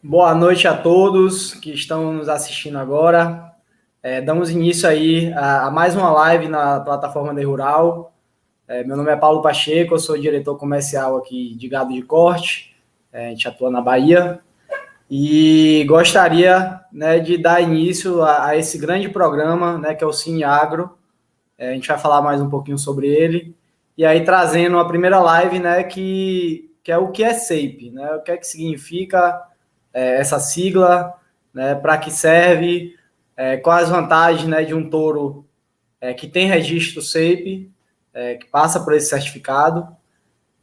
Boa noite a todos que estão nos assistindo agora. Damos início aí a mais uma live na plataforma The Rural. Meu nome é Paulo Pacheco, eu sou diretor comercial aqui de gado de corte. A gente atua na Bahia. E gostaria, né, de dar início a esse grande programa, né, que é o Cine Agro. A gente vai falar mais um pouquinho sobre ele. E aí trazendo a primeira live, né, que é o que é SAPE, né, o que é que significa essa sigla, né, para que serve, quais as vantagens, né, de um touro que tem registro SAPE, que passa por esse certificado,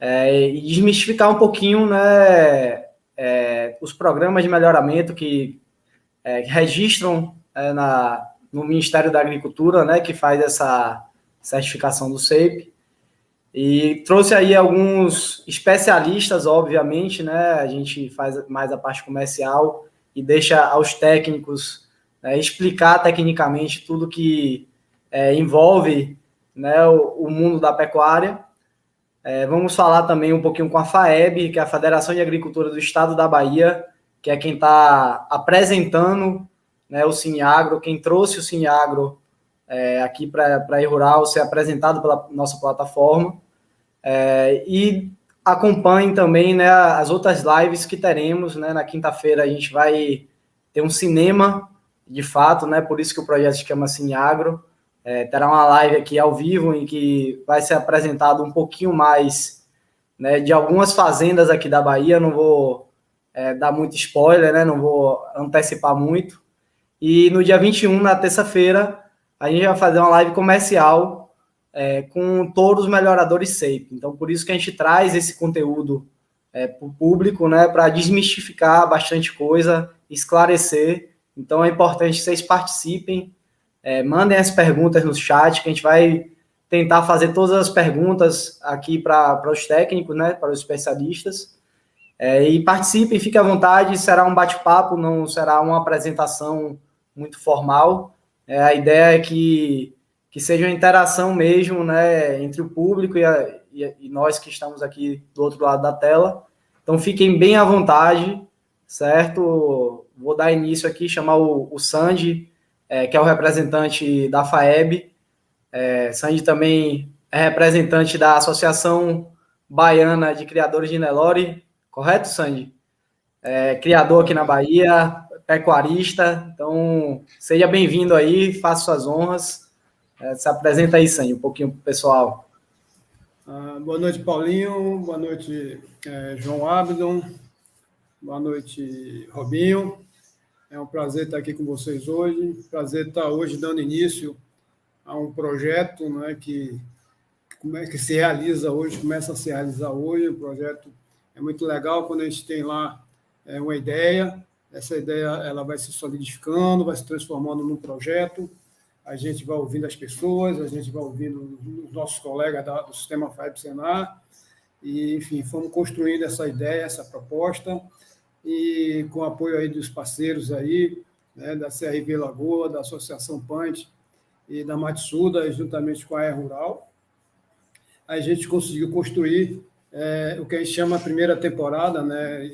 e desmistificar um pouquinho, né, os programas de melhoramento que registram no Ministério da Agricultura, né, que faz essa certificação do SAPE. E trouxe aí alguns especialistas, obviamente, né? A gente faz mais a parte comercial e deixa aos técnicos, né, explicar tecnicamente tudo que envolve, né, o mundo da pecuária. Vamos falar também um pouquinho com a FAEB, que é a Federação de Agricultura do Estado da Bahia, que é quem está apresentando, né, o Cineagro, quem trouxe o Cineagro aqui para a Rural ser apresentado pela nossa plataforma. E acompanhem também, né, as outras lives que teremos, né? Na quinta-feira a gente vai ter um cinema, de fato, né? Por isso que o projeto se chama Cine Agro. Terá uma live aqui ao vivo em que vai ser apresentado um pouquinho mais, né, de algumas fazendas aqui da Bahia. Não vou dar muito spoiler, né? Não vou antecipar muito. E no dia 21, na terça-feira, a gente vai fazer uma live comercial com todos os melhoradores SAPE. Então, por isso que a gente traz esse conteúdo para o público, né, para desmistificar bastante coisa, esclarecer. Então, é importante que vocês participem, mandem as perguntas no chat, que a gente vai tentar fazer todas as perguntas aqui para os técnicos, né, para os especialistas. E participem, fiquem à vontade, será um bate-papo, não será uma apresentação muito formal. A ideia é que seja uma interação mesmo, né, entre o público e nós que estamos aqui do outro lado da tela. Então, fiquem bem à vontade, certo? Vou dar início aqui, chamar o Sandy, que é o representante da FAEB. Sandy também é representante da Associação Baiana de Criadores de Nelore, correto, Sandy? Criador aqui na Bahia, pecuarista. Então, seja bem-vindo aí, faça suas honras. Se apresenta aí, Sandy, um pouquinho para o pessoal. Boa noite, Paulinho. Boa noite, João Abdon. Boa noite, Robinho. É um prazer estar aqui com vocês hoje. Prazer estar hoje dando início a um projeto, né, que se realiza hoje, começa a se realizar hoje. O projeto é muito legal quando a gente tem lá uma ideia. Essa ideia ela vai se solidificando, vai se transformando num projeto. A gente vai ouvindo as pessoas, a gente vai ouvindo os nossos colegas do Sistema FAEB Senar, e, enfim, fomos construindo essa ideia, essa proposta, e com o apoio aí dos parceiros aí, né, da CRV Lagoa, da Associação Punch e da Matsuda, juntamente com a Rural, a gente conseguiu construir o que a gente chama a primeira temporada, né,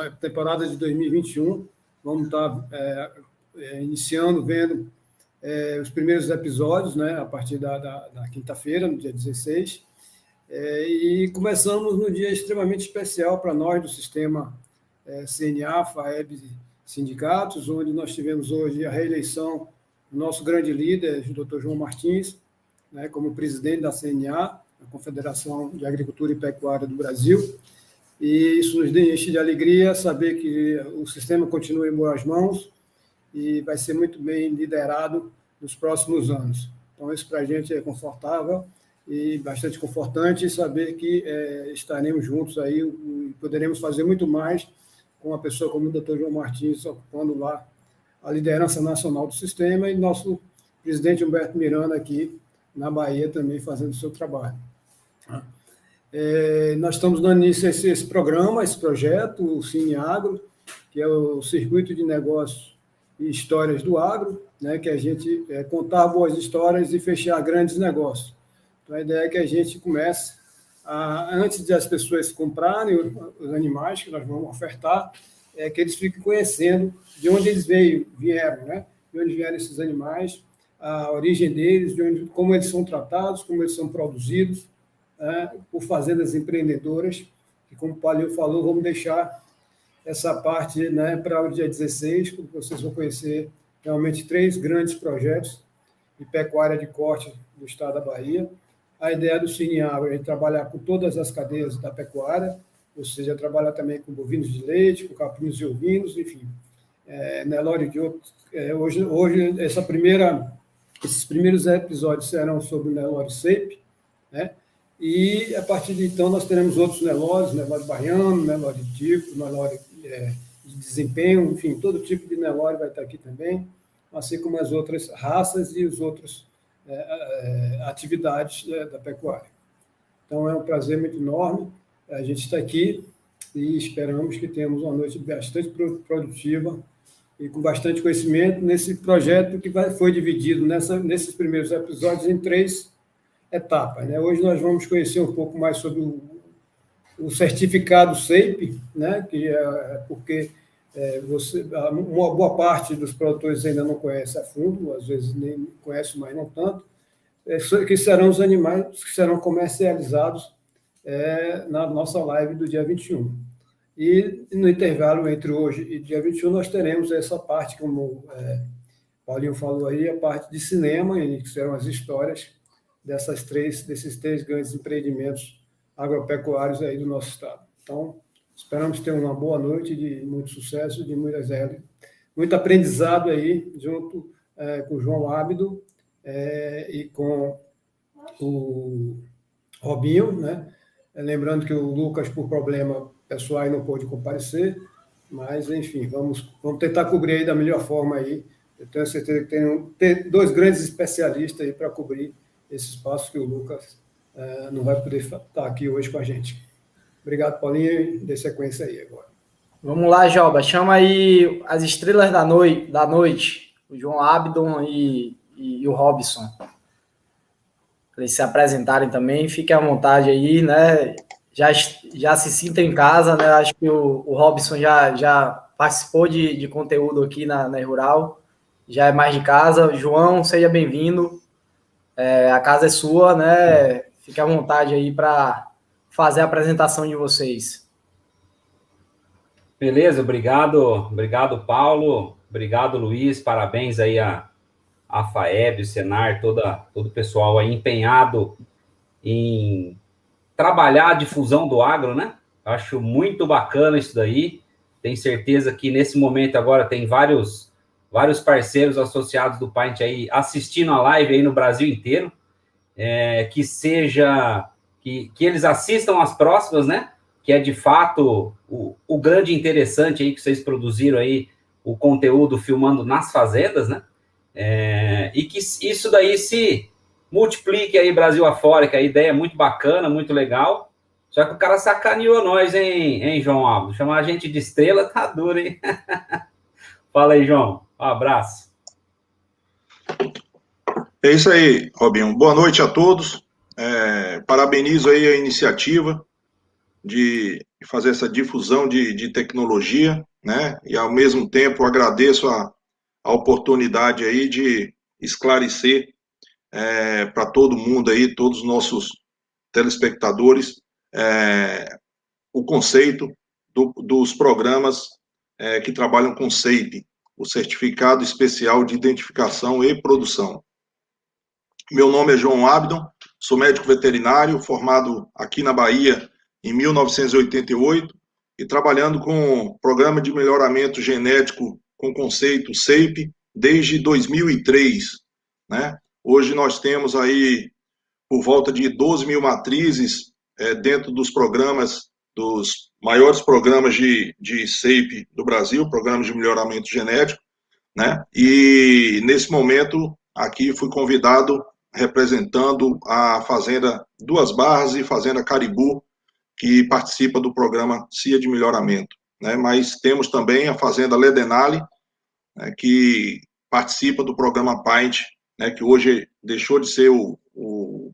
a temporada de 2021. Vamos estar iniciando, vendo os primeiros episódios, né, a partir da quinta-feira, no dia 16, e começamos num dia extremamente especial para nós do sistema CNA, FAEB Sindicatos, onde nós tivemos hoje a reeleição do nosso grande líder, o Dr. João Martins, né, como presidente da CNA, a Confederação de Agricultura e Pecuária do Brasil, e isso nos enche de alegria saber que o sistema continua em boas mãos e vai ser muito bem liderado nos próximos anos. Então, isso para a gente é confortável e bastante confortante saber que estaremos juntos aí e poderemos fazer muito mais com uma pessoa como o Dr. João Martins ocupando lá a liderança nacional do sistema e nosso presidente Humberto Miranda aqui na Bahia também fazendo o seu trabalho. Nós estamos dando início a esse programa, esse projeto, o Cine Agro, que é o Circuito de Negócios e Histórias do Agro, né, que a gente contar boas histórias e fechar grandes negócios. Então, a ideia é que a gente comece, antes de as pessoas comprarem os animais que nós vamos ofertar, que eles fiquem conhecendo de onde eles vieram, né? De onde vieram esses animais, a origem deles, como eles são tratados, como eles são produzidos, por fazendas empreendedoras. E como o Paulinho falou, vamos deixar essa parte, né, para o dia 16, porque vocês vão conhecer realmente 3 grandes projetos de pecuária de corte do estado da Bahia. A ideia do Cineagro é trabalhar com todas as cadeias da pecuária, ou seja, trabalhar também com bovinos de leite, com caprinos e ovinos, enfim, Nelore de outros. Hoje esses primeiros episódios serão sobre o Nelore Shape, né? E, a partir de então, nós teremos outros Nelores, Nelore baiano, Nelore tipo, Nelore de desempenho, enfim, todo tipo de Nelore vai estar aqui também, assim como as outras raças e as outras atividades da pecuária. Então, é um prazer muito enorme a gente estar aqui e esperamos que tenhamos uma noite bastante produtiva e com bastante conhecimento nesse projeto que foi dividido nesses primeiros episódios em 3 etapas, né? Hoje nós vamos conhecer um pouco mais sobre o certificado SAPE, né? Que é porque uma boa parte dos produtores ainda não conhece a fundo, às vezes nem conhece, mas não tanto, que serão os animais que serão comercializados na nossa live do dia 21. E no intervalo entre hoje e dia 21 nós teremos essa parte, como Paulinho falou aí, a parte de cinema, que serão as histórias desses 3 grandes empreendimentos agropecuários aí do nosso estado. Então, esperamos ter uma boa noite de muito sucesso, de muito aprendizado aí, junto com o João Ábido e com o Robinho, né? Lembrando que o Lucas, por problema pessoal, não pôde comparecer, mas, enfim, vamos tentar cobrir aí da melhor forma aí. Eu tenho certeza que tem 2 grandes especialistas aí para cobrir esse espaço que o Lucas não vai poder estar aqui hoje com a gente. Obrigado, Paulinho, e dê sequência aí agora. Vamos lá, Joba, chama aí as estrelas da noite, o João Abdon e o Robson, para eles se apresentarem também. Fiquem à vontade aí, né? Já se sinta em casa, né? Acho que o Robson já participou de conteúdo aqui na Rural, já é mais de casa. João, seja bem-vindo. A casa é sua, né? Fique à vontade aí para fazer a apresentação de vocês. Beleza, obrigado, Paulo, obrigado, Luiz, parabéns aí a FAEB, o Senar, todo o pessoal aí empenhado em trabalhar a difusão do agro, né? Acho muito bacana isso daí, tenho certeza que nesse momento agora tem vários parceiros associados do Paint aí assistindo a live aí no Brasil inteiro, que eles assistam as próximas, né? Que é de fato o grande interessante aí que vocês produziram aí, o conteúdo filmando nas fazendas, né? E que isso daí se multiplique aí Brasil afora, que a ideia é muito bacana, muito legal. Só que o cara sacaneou nós, hein, João Alves? Chamar a gente de estrela tá duro, hein? Fala aí, João. Um abraço. É isso aí, Robinho. Boa noite a todos. Parabenizo aí a iniciativa de fazer essa difusão de tecnologia, né? E ao mesmo tempo agradeço a oportunidade aí de esclarecer para todo mundo aí, todos os nossos telespectadores, o conceito dos programas que trabalham com SAPE, o Certificado Especial de Identificação e Produção. Meu nome é João Abdon, sou médico veterinário, formado aqui na Bahia em 1988 e trabalhando com programa de melhoramento genético com conceito SAPE desde 2003, né? Hoje nós temos aí por volta de 12 mil matrizes dentro dos programas, dos maiores programas de SAPE do Brasil, programas de melhoramento genético, né? E nesse momento aqui fui convidado representando a Fazenda Duas Barras e Fazenda Caribu, que participa do programa CIA de melhoramento, né? Mas temos também a Fazenda Ledenale, né, que participa do programa Paint, né, que hoje deixou de ser o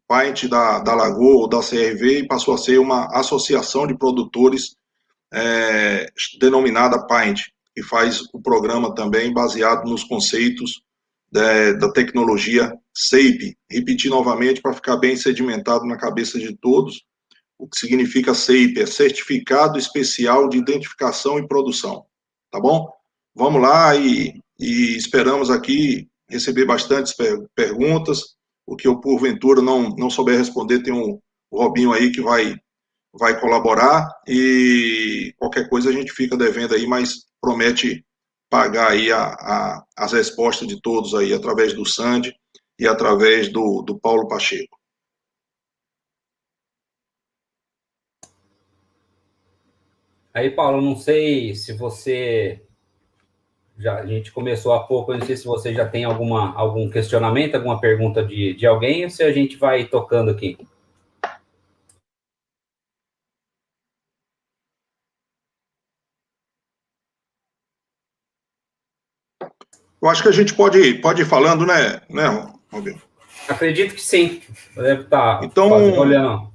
Paint da Lagoa ou da CRV e passou a ser uma associação de produtores denominada Paint, que faz o programa também baseado nos conceitos da tecnologia SAPE. Repetir novamente para ficar bem sedimentado na cabeça de todos. O que significa SAPE? É Certificado Especial de Identificação e Produção. Tá bom? Vamos lá e esperamos aqui receber bastantes perguntas. O que eu, porventura, não souber responder, tem o Robinho aí que vai colaborar, e qualquer coisa a gente fica devendo aí, mas promete pagar aí as respostas de todos aí, através do Sandy e através do Paulo Pacheco. Aí, Paulo, não sei se você... a gente começou há pouco, eu não sei se você já tem algum questionamento, alguma pergunta de alguém, ou se a gente vai tocando aqui. Eu acho que a gente pode ir falando, né, Robinho? Acredito que sim. Deve estar olhando.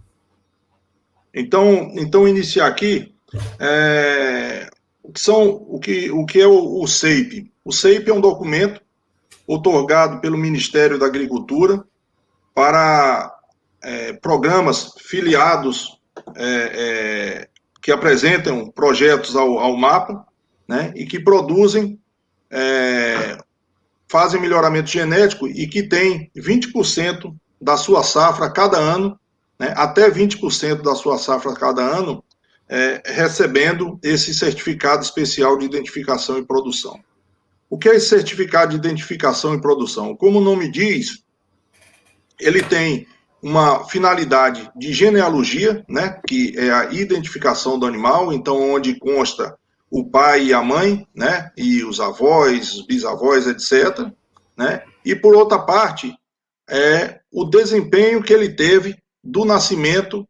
Então, iniciar aqui, o que é o SAPE? O SAPE é um documento outorgado pelo Ministério da Agricultura para programas filiados que apresentam projetos ao MAPA, né, e que produzem, fazem melhoramento genético e que tem 20% da sua safra cada ano, né, até 20% da sua safra cada ano, recebendo esse certificado especial de identificação e produção. O que é esse certificado de identificação e produção? Como o nome diz, ele tem uma finalidade de genealogia, né, que é a identificação do animal, então onde consta o pai e a mãe, né, e os avós, os bisavós, etc., né, e por outra parte, o desempenho que ele teve do nascimento,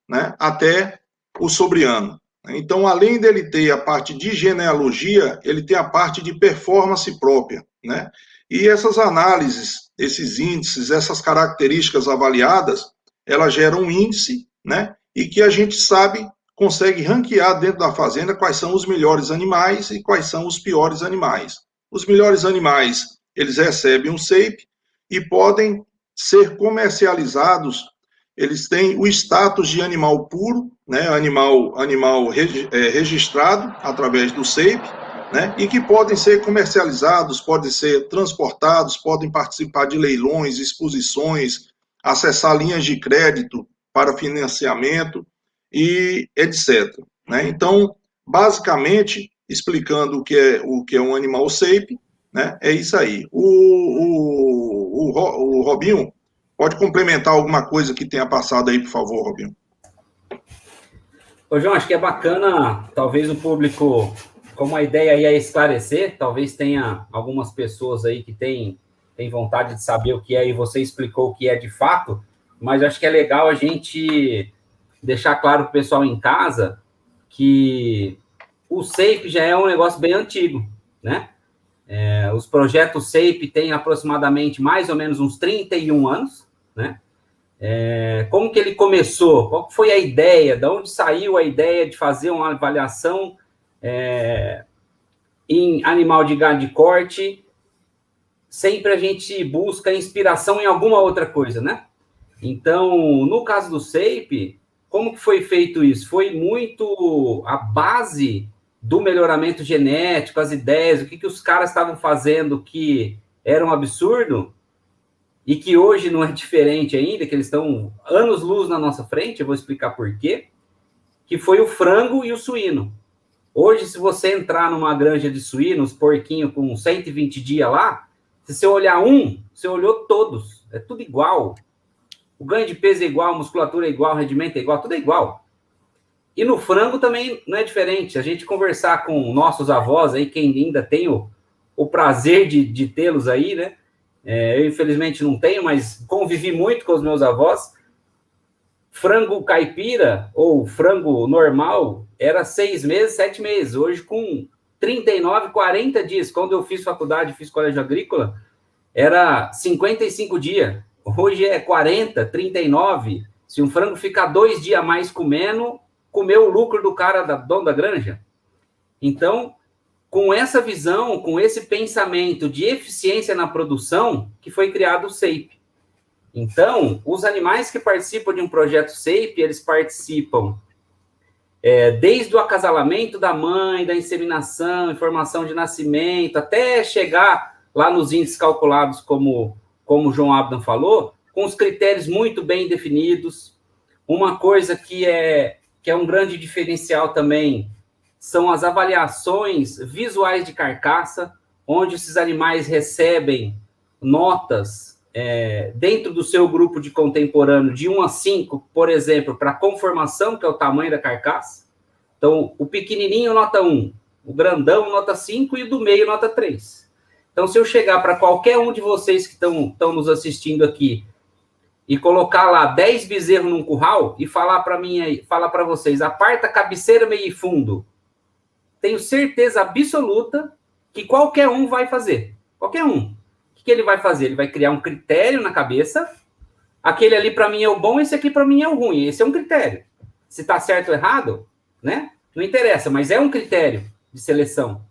né, até o sobreano. Então, além dele ter a parte de genealogia, ele tem a parte de performance própria, né? E essas análises, esses índices, essas características avaliadas, elas geram um índice, né? E que a gente sabe, consegue ranquear dentro da fazenda quais são os melhores animais e quais são os piores animais. Os melhores animais, eles recebem um SAPE e podem ser comercializados. Eles têm o status de animal puro, né, animal registrado através do SAPE, né, e que podem ser comercializados, podem ser transportados, podem participar de leilões, exposições, acessar linhas de crédito para financiamento e etc. Né? Então, basicamente, explicando o que é um animal SAPE, né, é isso aí. O Robinho pode complementar alguma coisa que tenha passado aí, por favor, Robinho. Ô, João, acho que é bacana, talvez o público, como a ideia aí é esclarecer, talvez tenha algumas pessoas aí que têm vontade de saber o que é, e você explicou o que é de fato, mas acho que é legal a gente deixar claro para o pessoal em casa que o SAPE já é um negócio bem antigo, né? Os projetos SAPE têm aproximadamente mais ou menos uns 31 anos, né? Como que ele começou? Qual foi a ideia? De onde saiu a ideia de fazer uma avaliação em animal de gado de corte? Sempre a gente busca inspiração em alguma outra coisa, né? Então, no caso do SAPE, como que foi feito isso? Foi muito a base do melhoramento genético, as ideias, o que os caras estavam fazendo que era um absurdo e que hoje não é diferente ainda, que eles estão anos-luz na nossa frente, eu vou explicar por quê, que foi o frango e o suíno. Hoje, se você entrar numa granja de suínos, porquinho com 120 dias lá, se você olhar você olhou todos, é tudo igual. O ganho de peso é igual, a musculatura é igual, o rendimento é igual, tudo é igual. E no frango também não é diferente. A gente conversar com nossos avós aí, quem ainda tem o prazer de tê-los aí, né? Eu, infelizmente, não tenho, mas convivi muito com os meus avós. Frango caipira, ou frango normal, era 6 meses, 7 meses. Hoje, com 39, 40 dias. Quando eu fiz faculdade, fiz colégio agrícola, era 55 dias. Hoje é 40, 39. Se um frango ficar 2 dias a mais comendo, comer o lucro do cara, dono da granja. Então, com essa visão, com esse pensamento de eficiência na produção, que foi criado o SAPE. Então, os animais que participam de um projeto SAPE, eles participam desde o acasalamento da mãe, da inseminação, informação de nascimento, até chegar lá nos índices calculados, como o João Abdan falou, com os critérios muito bem definidos. Uma coisa que é um grande diferencial também são as avaliações visuais de carcaça, onde esses animais recebem notas dentro do seu grupo de contemporâneo de 1 a 5, por exemplo, para conformação, que é o tamanho da carcaça. Então, o pequenininho, nota 1, o grandão, nota 5, e o do meio, nota 3. Então, se eu chegar para qualquer um de vocês que estão nos assistindo aqui e colocar lá 10 bezerros num curral e falar para vocês, aparta cabeceira, meio e fundo, tenho certeza absoluta que qualquer um vai fazer. Qualquer um. O que ele vai fazer? Ele vai criar um critério na cabeça. Aquele ali para mim é o bom, esse aqui para mim é o ruim. Esse é um critério. Se está certo ou errado, né? Não interessa, mas é um critério de seleção.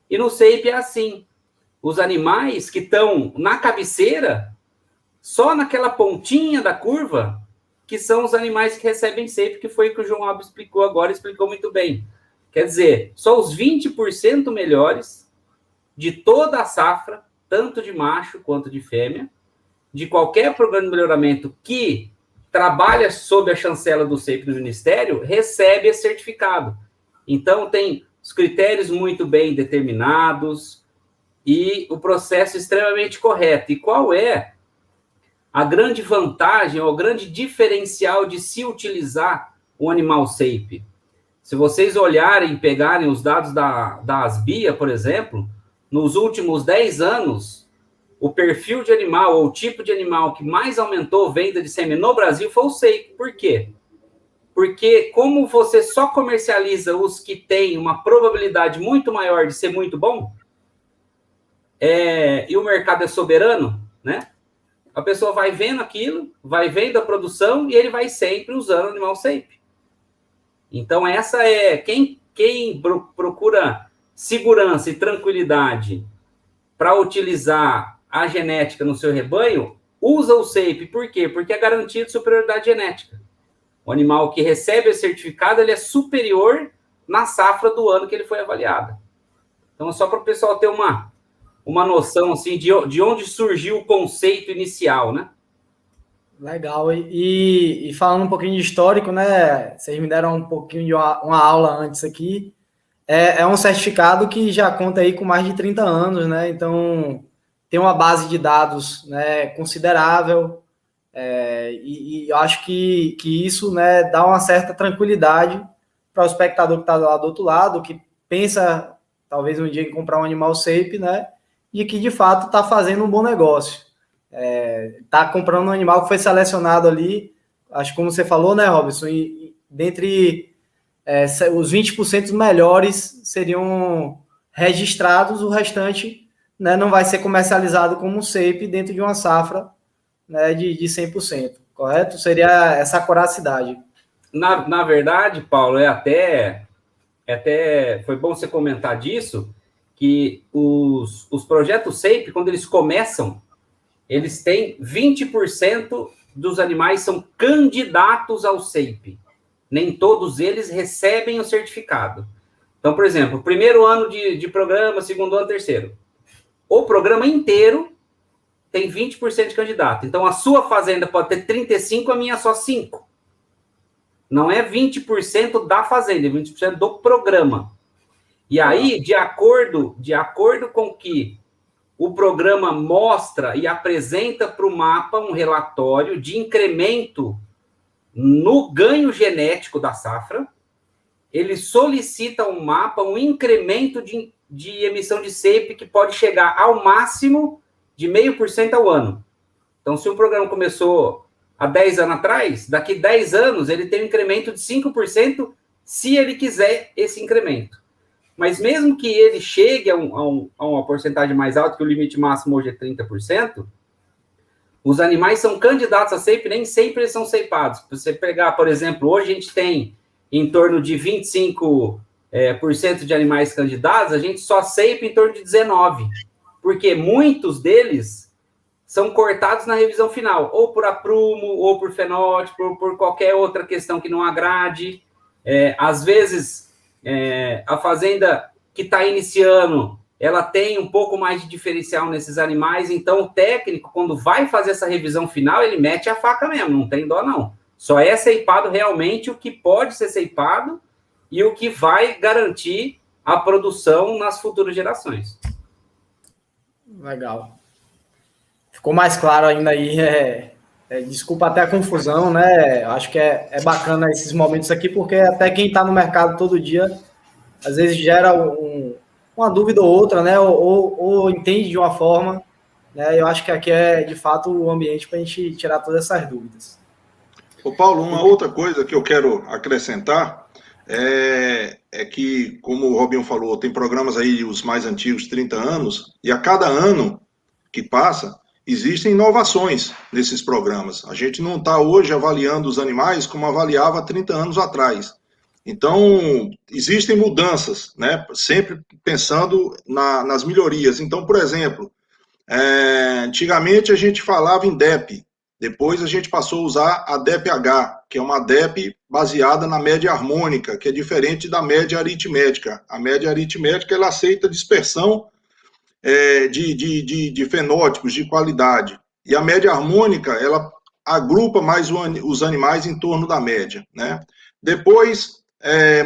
E no SAPE é assim. Os animais que estão na cabeceira, só naquela pontinha da curva, que são os animais que recebem SAPE, que foi o que o João Abdo explicou agora, explicou muito bem. Quer dizer, só os 20% melhores de toda a safra, tanto de macho quanto de fêmea, de qualquer programa de melhoramento que trabalha sob a chancela do SAPE do Ministério, recebe esse certificado. Então, tem os critérios muito bem determinados e o processo extremamente correto. E qual é a grande vantagem ou o grande diferencial de se utilizar o animal SAPE? Se vocês olharem, pegarem os dados da Asbia, por exemplo, nos últimos 10 anos, o perfil de animal ou o tipo de animal que mais aumentou venda de sêmen no Brasil foi o SAPE. Por quê? Porque como você só comercializa os que têm uma probabilidade muito maior de ser muito bom, e o mercado é soberano, né? A pessoa vai vendo aquilo, vai vendo a produção e ele vai sempre usando o animal SAPE. Então, essa é... Quem procura segurança e tranquilidade para utilizar a genética no seu rebanho, usa o SAPE. Por quê? Porque é garantia de superioridade genética. O animal que recebe o certificado, ele é superior na safra do ano que ele foi avaliado. Então, é só para o pessoal ter uma noção assim, de onde surgiu o conceito inicial, né? Legal. E falando um pouquinho de histórico, né? Vocês me deram um pouquinho de uma aula antes aqui. É um certificado que já conta aí com mais de 30 anos, né? Então, tem uma base de dados, né, considerável. E eu acho que isso, né, dá uma certa tranquilidade para o espectador que está lá do outro lado, que pensa, talvez um dia, em comprar um animal SAPE, né? E que, de fato, está fazendo um bom negócio. Está comprando um animal que foi selecionado ali, acho que como você falou, né, Robson? E dentre os 20% melhores seriam registrados, o restante, né, não vai ser comercializado como um SAPE dentro de uma safra, né, de 100%, correto? Seria essa coracidade. Na verdade, Paulo, até foi bom você comentar disso, que os projetos SAPE, quando eles começam, eles têm 20% dos animais são candidatos ao SAPE. Nem todos eles recebem o certificado. Então, por exemplo, primeiro ano de programa, segundo ano, terceiro. O programa inteiro tem 20% de candidato. Então, a sua fazenda pode ter 35%, a minha só 5%. Não é 20% da fazenda, é 20% do programa. E aí, de acordo com que o programa mostra e apresenta para o mapa um relatório de incremento no ganho genético da safra, ele solicita ao mapa um incremento de emissão de SAPE que pode chegar ao máximo de 0,5% ao ano. Então, se o programa começou há 10 anos atrás, daqui 10 anos ele tem um incremento de 5% se ele quiser esse incremento. Mas mesmo que ele chegue a uma porcentagem mais alta, que o limite máximo hoje é 30%, os animais são candidatos a SAPE, nem sempre eles são SAPeados. Se você pegar, por exemplo, hoje a gente tem em torno de 25% de animais candidatos, a gente só shape em torno de 19%, porque muitos deles são cortados na revisão final, ou por aprumo, ou por fenótipo, ou por qualquer outra questão que não agrade. Às vezes, a fazenda que está iniciando, ela tem um pouco mais de diferencial nesses animais, então o técnico, quando vai fazer essa revisão final, ele mete a faca mesmo, não tem dó não. Só é ceipado realmente o que pode ser ceipado e o que vai garantir a produção nas futuras gerações. Legal. Ficou mais claro ainda aí. Desculpa até a confusão, né? Acho que é bacana esses momentos aqui, porque até quem está no mercado todo dia, às vezes gera uma dúvida ou outra, né? Ou entende de uma forma, né? Eu acho que aqui é, de fato, o ambiente para a gente tirar todas essas dúvidas. Ô Paulo, uma outra coisa que eu quero acrescentar é que, como o Robinho falou, tem programas aí, os mais antigos, 30 anos, e a cada ano que passa, existem inovações nesses programas. A gente não está hoje avaliando os animais como avaliava 30 anos atrás. Então, existem mudanças, né? Sempre pensando nas melhorias. Então, por exemplo, antigamente a gente falava em DEP, depois a gente passou a usar a DEP-H, que é uma DEP baseada na média harmônica, que é diferente da média aritmética. A média aritmética, ela aceita dispersão de fenótipos, de qualidade. E a média harmônica, ela agrupa mais os animais em torno da média, né? Depois,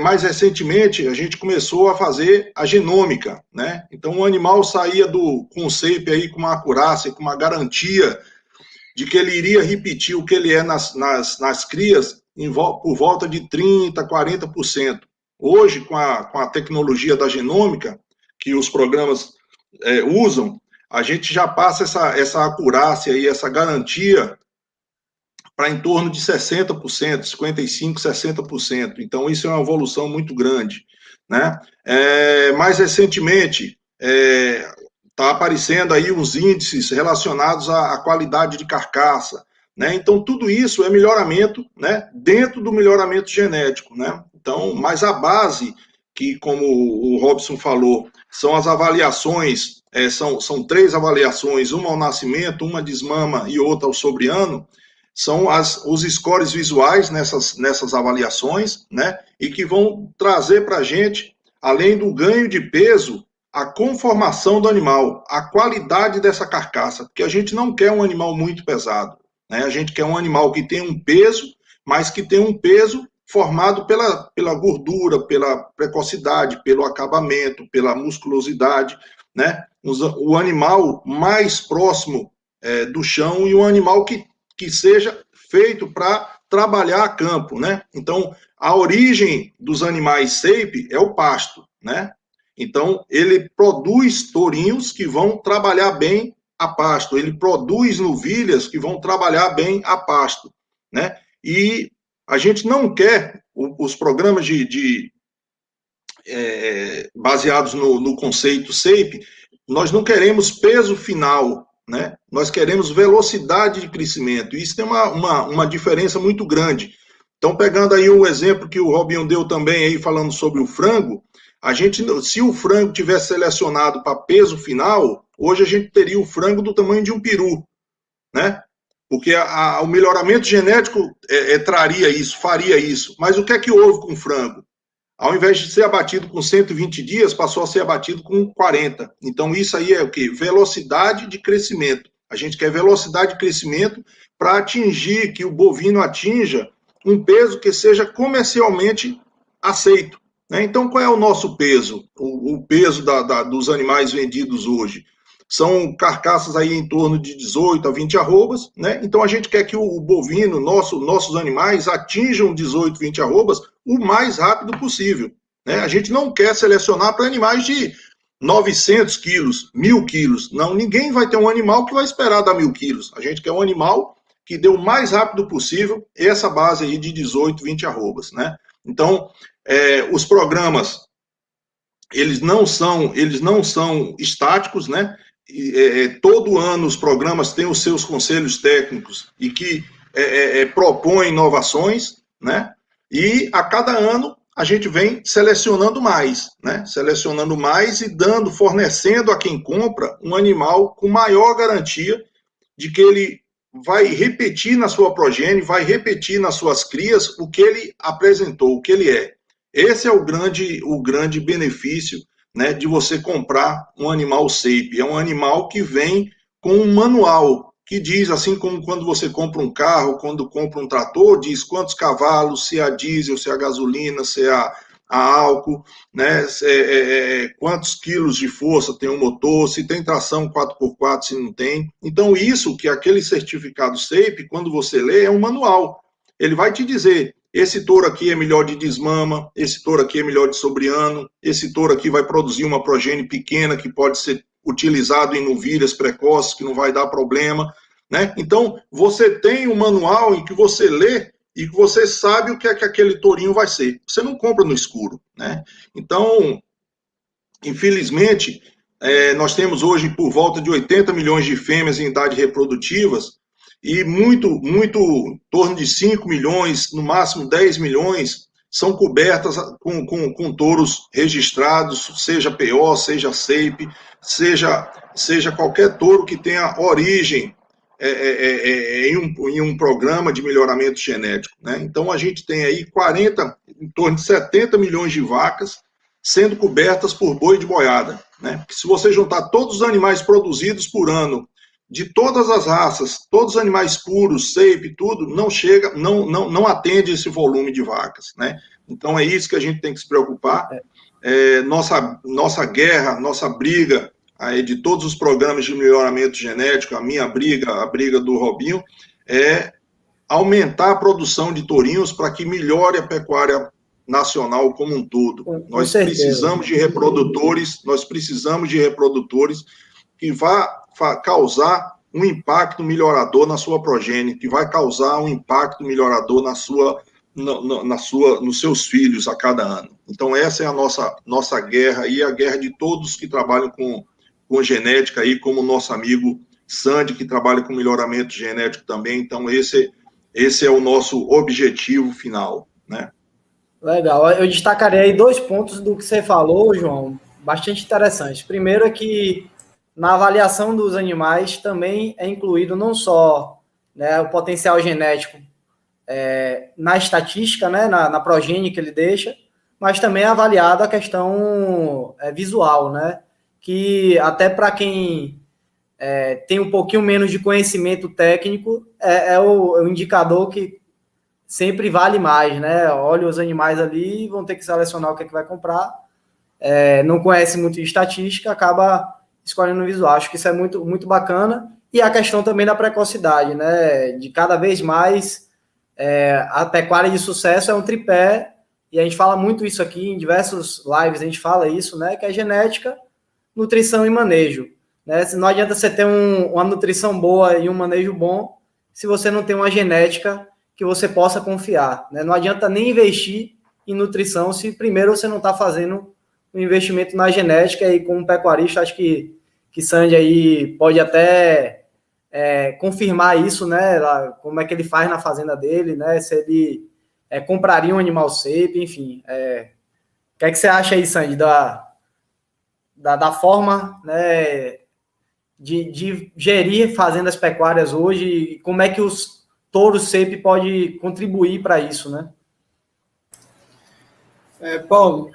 mais recentemente, a gente começou a fazer a genômica, né? Então, o animal saía com o shape aí com uma acurácia, com uma garantia de que ele iria repetir o que ele é nas crias por volta de 30%, 40%. Hoje, com a tecnologia da genômica, que os programas usam, a gente já passa essa acurácia e essa garantia para em torno de 60%, 55%, 60%. Então, isso é uma evolução muito grande, né? Mais recentemente, está aparecendo aí uns índices relacionados à qualidade de carcaça, né? Então, tudo isso é melhoramento, né? Dentro do melhoramento genético, né? Então, mas a base, que como o Robson falou, são as avaliações, são 3 avaliações, uma ao nascimento, uma desmama e outra ao sobreano, são os scores visuais nessas avaliações, né? E que vão trazer para a gente, além do ganho de peso, a conformação do animal, a qualidade dessa carcaça, porque a gente não quer um animal muito pesado, né? A gente quer um animal que tem um peso, mas que tem um peso formado pela gordura, pela precocidade, pelo acabamento, pela musculosidade, né? O animal mais próximo do chão e um animal que seja feito para trabalhar a campo, né? Então, a origem dos animais shape é o pasto, né? Então, ele produz tourinhos que vão trabalhar bem a pasto, ele produz novilhas que vão trabalhar bem a pasto, né? E a gente não quer os programas baseados no conceito shape, nós não queremos peso final, né? Nós queremos velocidade de crescimento. Isso tem uma diferença muito grande. Então, pegando aí o exemplo que o Robinho deu também aí, falando sobre o frango, se o frango tivesse selecionado para peso final, hoje a gente teria o frango do tamanho de um peru, né? Porque o melhoramento genético traria isso, faria isso. Mas o que é que houve com o frango? Ao invés de ser abatido com 120 dias, passou a ser abatido com 40. Então, isso aí é o quê? Velocidade de crescimento. A gente quer velocidade de crescimento para atingir, que o bovino atinja um peso que seja comercialmente aceito, né? Então, qual é o nosso peso? O peso dos animais vendidos hoje? São carcaças aí em torno de 18 a 20 arrobas, né? Então, a gente quer que o bovino, nossos animais, atinjam 18, 20 arrobas o mais rápido possível, né? A gente não quer selecionar para animais de 900 quilos, 1.000 quilos. Não, ninguém vai ter um animal que vai esperar dar 1.000 quilos. A gente quer um animal que dê o mais rápido possível essa base aí de 18, 20 arrobas, né? Então, os programas, eles não são estáticos, né? Todo ano os programas têm os seus conselhos técnicos e que propõem inovações, né? E a cada ano a gente vem selecionando mais, né? Selecionando mais e fornecendo a quem compra um animal com maior garantia de que ele vai repetir na sua progênie, vai repetir nas suas crias o que ele apresentou, o que ele é. Esse é o grande benefício, né, de você comprar um animal SAPE. É um animal que vem com um manual que diz, assim como quando você compra um carro, quando compra um trator, diz quantos cavalos, se é a diesel, se é a gasolina, se é a álcool, né? Quantos quilos de força tem o motor, se tem tração 4x4, se não tem. Então, isso que aquele certificado SAPE, quando você lê, é um manual. Ele vai te dizer, esse touro aqui é melhor de desmama, esse touro aqui é melhor de sobriano, esse touro aqui vai produzir uma progênie pequena que pode ser utilizado em novilhas precoces, que não vai dar problema, né? Então, você tem um manual em que você lê e que você sabe o que é que aquele tourinho vai ser. Você não compra no escuro, né? Então, infelizmente, nós temos hoje por volta de 80 milhões de fêmeas em idade reprodutivas e em torno de 5 milhões, no máximo 10 milhões, são cobertas com touros registrados, seja PO, seja SAPE, seja qualquer touro que tenha origem em um programa de melhoramento genético, né? Então, a gente tem aí em torno de 70 milhões de vacas sendo cobertas por boi de boiada, né? Porque se você juntar todos os animais produzidos por ano, de todas as raças, todos os animais puros, SAPE, tudo, não atende esse volume de vacas, né? Então, é isso que a gente tem que se preocupar. Nossa guerra, nossa briga aí de todos os programas de melhoramento genético, a minha briga, a briga do Robinho, é aumentar a produção de tourinhos para que melhore a pecuária nacional como um todo. Nós precisamos de reprodutores, que vá causar um impacto melhorador na sua progênie, que vai causar um impacto melhorador nos seus filhos a cada ano. Então, essa é a nossa guerra e a guerra de todos que trabalham com genética, aí, como o nosso amigo Sandy, que trabalha com melhoramento genético também. Então, esse é o nosso objetivo final, né? Legal. Eu destacaria aí 2 pontos do que você falou, João, bastante interessantes. Primeiro é que na avaliação dos animais também é incluído não só, né, o potencial genético na estatística, né, na progênie que ele deixa, mas também é avaliado a questão visual, né, que até para quem tem um pouquinho menos de conhecimento técnico, é o indicador que sempre vale mais, né? Olha os animais ali e vão ter que selecionar o que é que vai comprar. Não conhece muito de estatística, acaba escolhendo o visual. Acho que isso é muito, muito bacana. E a questão também da precocidade, né? De cada vez mais a pecuária de sucesso é um tripé, e a gente fala muito isso aqui em diversos lives, a gente fala isso, né? Que é genética, nutrição e manejo. Né? Não adianta você ter uma nutrição boa e um manejo bom se você não tem uma genética que você possa confiar. Né? Não adianta nem investir em nutrição se primeiro você não está fazendo um investimento na genética, e como pecuarista, acho que Sandy aí pode até confirmar isso, né? Lá, como é que ele faz na fazenda dele, né? Se ele compraria um animal SAPE, enfim. O que é que você acha aí, Sandy, da forma, né, de gerir fazendas pecuárias hoje, e como é que os touros SAPE pode contribuir para isso, né? Paulo,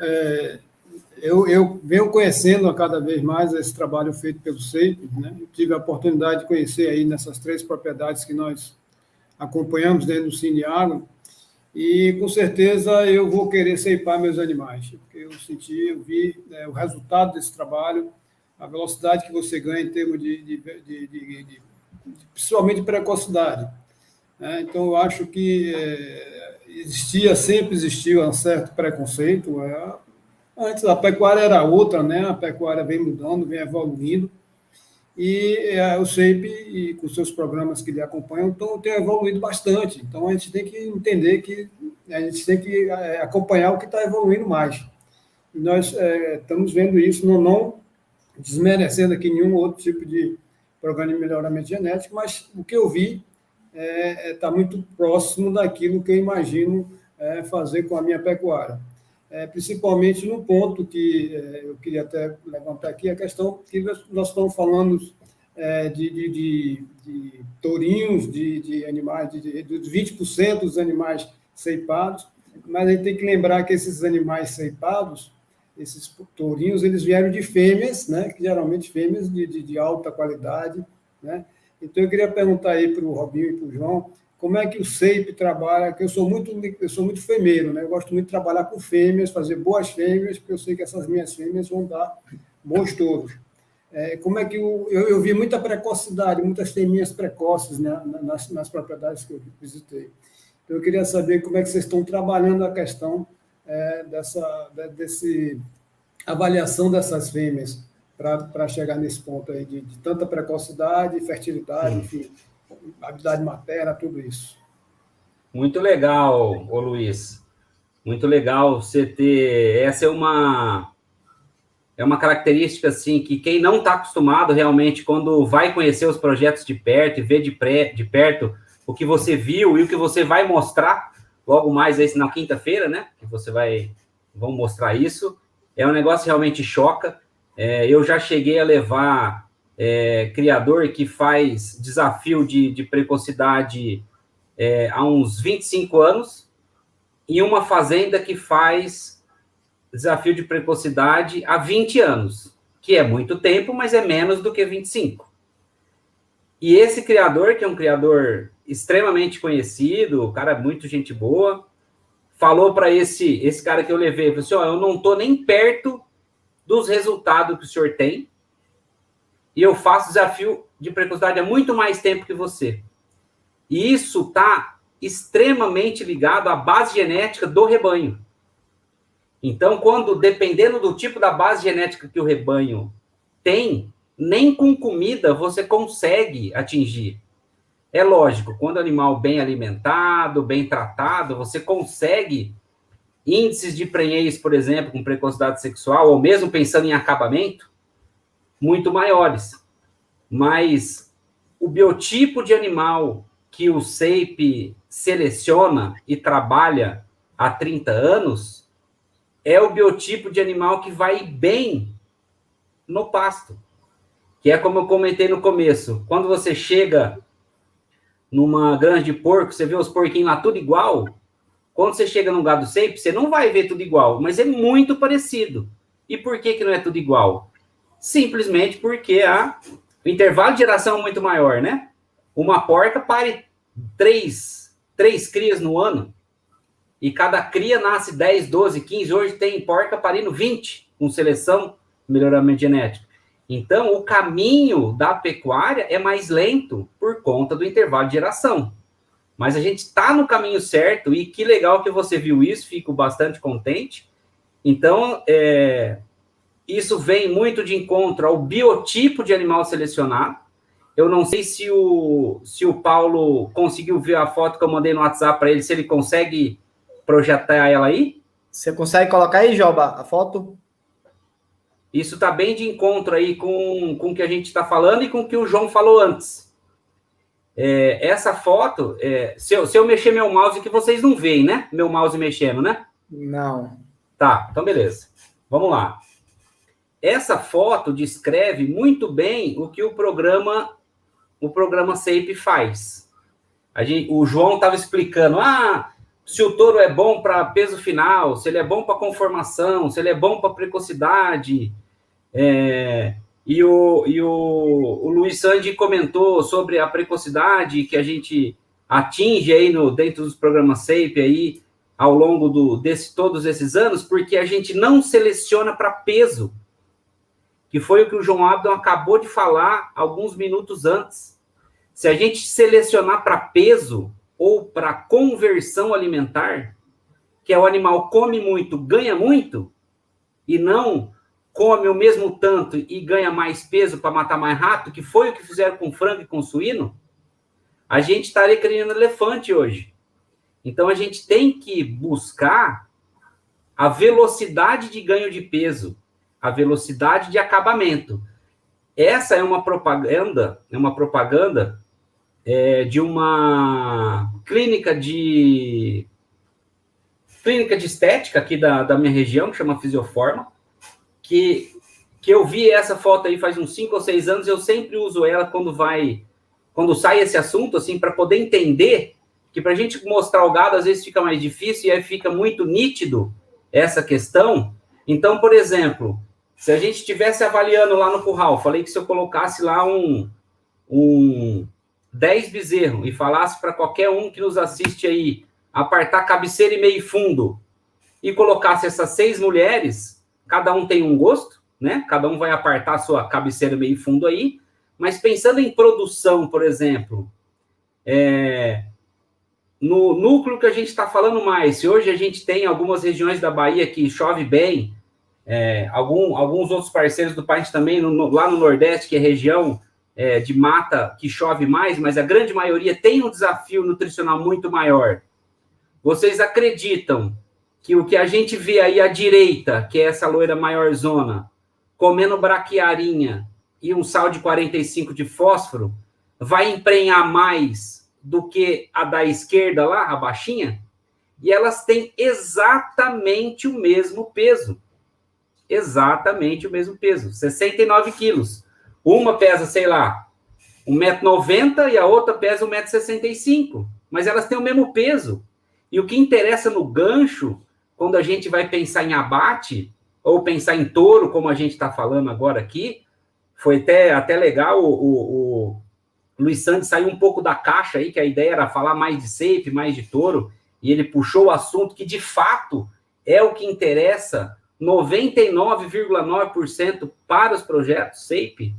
eu venho conhecendo a cada vez mais esse trabalho feito pelo SAPE, né? Eu tive a oportunidade de conhecer aí nessas 3 propriedades que nós acompanhamos dentro do Cineagro, e com certeza eu vou querer ceipar meus animais, porque eu vi o resultado desse trabalho, a velocidade que você ganha em termos principalmente de precocidade. Então, eu acho que sempre existiu um certo preconceito. Antes a pecuária era outra, né? A pecuária vem mudando, vem evoluindo, e o SAPE, e com seus programas que lhe acompanham, tem evoluído bastante. Então, a gente tem que entender que a gente tem que acompanhar o que está evoluindo mais. E nós estamos vendo isso, não desmerecendo aqui nenhum outro tipo de programa de melhoramento genético, mas o que eu vi está muito próximo daquilo que eu imagino fazer com a minha pecuária. Principalmente no ponto que eu queria até levantar aqui, a questão que nós estamos falando de tourinhos, de animais, dos 20% dos animais ceipados, mas a gente tem que lembrar que esses animais ceipados, esses tourinhos, eles vieram de fêmeas, né, que geralmente fêmeas de alta qualidade, né? Então, eu queria perguntar aí para o Robinho e para o João, como é que o CEIP trabalha, que eu sou muito fêmeo, né? Eu gosto muito de trabalhar com fêmeas, fazer boas fêmeas, porque eu sei que essas minhas fêmeas vão dar bons touros. Como é que eu vi muita precocidade, muitas fêmeas precoces, né, nas propriedades que eu visitei. Então, eu queria saber como é que vocês estão trabalhando a questão dessa avaliação dessas fêmeas para chegar nesse ponto aí de tanta precocidade, fertilidade, enfim, habilidade materna, tudo isso. Muito legal, ô Luiz. Muito legal você ter... Essa é uma característica, assim, que quem não está acostumado realmente, quando vai conhecer os projetos de perto e ver de perto o que você viu e o que você vai mostrar logo mais aí na quinta-feira, né? Que vão mostrar isso. É um negócio que realmente choca. Eu já cheguei a levar criador que faz desafio de precocidade há uns 25 anos e uma fazenda que faz desafio de precocidade há 20 anos, que é muito tempo, mas é menos do que 25. E esse criador, que é um criador extremamente conhecido, o cara muito gente boa, falou para esse cara que eu levei, falou assim, eu não estou nem perto dos resultados que o senhor tem, e eu faço desafio de precocidade há muito mais tempo que você. E isso está extremamente ligado à base genética do rebanho. Então, dependendo do tipo da base genética que o rebanho tem, nem com comida você consegue atingir. É lógico, quando o animal bem alimentado, bem tratado, você consegue índices de prenhez, por exemplo, com precocidade sexual, ou mesmo pensando em acabamento, muito maiores. Mas o biotipo de animal que o CEIP seleciona e trabalha há 30 anos é o biotipo de animal que vai bem no pasto. Que é como eu comentei no começo. Quando você chega numa granja de porco, você vê os porquinhos lá tudo igual. Quando você chega num gado CEIP, você não vai ver tudo igual, mas é muito parecido. E por que não é tudo igual? Simplesmente porque o intervalo de geração é muito maior, né? Uma porca pare 3 crias no ano. E cada cria nasce 10, 12, 15. Hoje tem porca parindo 20, com seleção, melhoramento genético. Então, o caminho da pecuária é mais lento por conta do intervalo de geração. Mas a gente está no caminho certo, e que legal que você viu isso, fico bastante contente. Então, isso vem muito de encontro ao biotipo de animal selecionado. Eu não sei se o Paulo conseguiu ver a foto que eu mandei no WhatsApp para ele, se ele consegue projetar ela aí. Você consegue colocar aí, Joba, a foto? Isso está bem de encontro aí com o que a gente está falando e com o que o João falou antes. Essa foto, se eu mexer meu mouse, que vocês não veem, né? Meu mouse mexendo, né? Não. Tá, então beleza. Vamos lá. Essa foto descreve muito bem o que o programa CEIP faz. O João estava explicando, se o touro é bom para peso final, se ele é bom para conformação, se ele é bom para precocidade. E o Luiz Sandi comentou sobre a precocidade que a gente atinge aí dentro dos programas CEIP aí, ao longo todos esses anos, porque a gente não seleciona para peso, que foi o que o João Abdon acabou de falar alguns minutos antes. Se a gente selecionar para peso ou para conversão alimentar, que é o animal come muito, ganha muito, e não come o mesmo tanto e ganha mais peso para matar mais rápido, que foi o que fizeram com frango e com suíno, a gente estaria criando elefante hoje. Então, a gente tem que buscar a velocidade de ganho de peso, a velocidade de acabamento. Essa é uma propaganda de uma clínica de clínica de estética aqui da minha região, que chama Fisioforma, que eu vi essa foto aí faz uns 5 ou 6 anos, eu sempre uso ela quando sai esse assunto, assim, para poder entender que para a gente mostrar o gado, às vezes fica mais difícil e aí fica muito nítido essa questão. Então, por exemplo, se a gente estivesse avaliando lá no curral, falei que se eu colocasse lá um 10 bezerro e falasse para qualquer um que nos assiste aí apartar cabeceira e meio fundo e colocasse essas 6 mulheres, cada um tem um gosto, né? Cada um vai apartar a sua cabeceira meio fundo aí, mas pensando em produção, por exemplo, no núcleo que a gente está falando mais, se hoje a gente tem algumas regiões da Bahia que chove bem, alguns outros parceiros do país também, lá no Nordeste, que é região de mata que chove mais, mas a grande maioria tem um desafio nutricional muito maior. Vocês acreditam que o que a gente vê aí à direita, que é essa loira maior zona, comendo braquiarinha e um sal de 45 de fósforo, vai emprenhar mais do que a da esquerda lá, a baixinha? E elas têm exatamente o mesmo peso. Exatamente o mesmo peso, 69 quilos. Uma pesa, sei lá, 1,90 m e a outra pesa 1,65 m. Mas elas têm o mesmo peso. E o que interessa no gancho, quando a gente vai pensar em abate, ou pensar em touro, como a gente está falando agora aqui, foi até legal o Luiz Santos saiu um pouco da caixa aí, que a ideia era falar mais de SAPE, mais de touro, e ele puxou o assunto que, de fato, é o que interessa 99,9% para os projetos SAPE,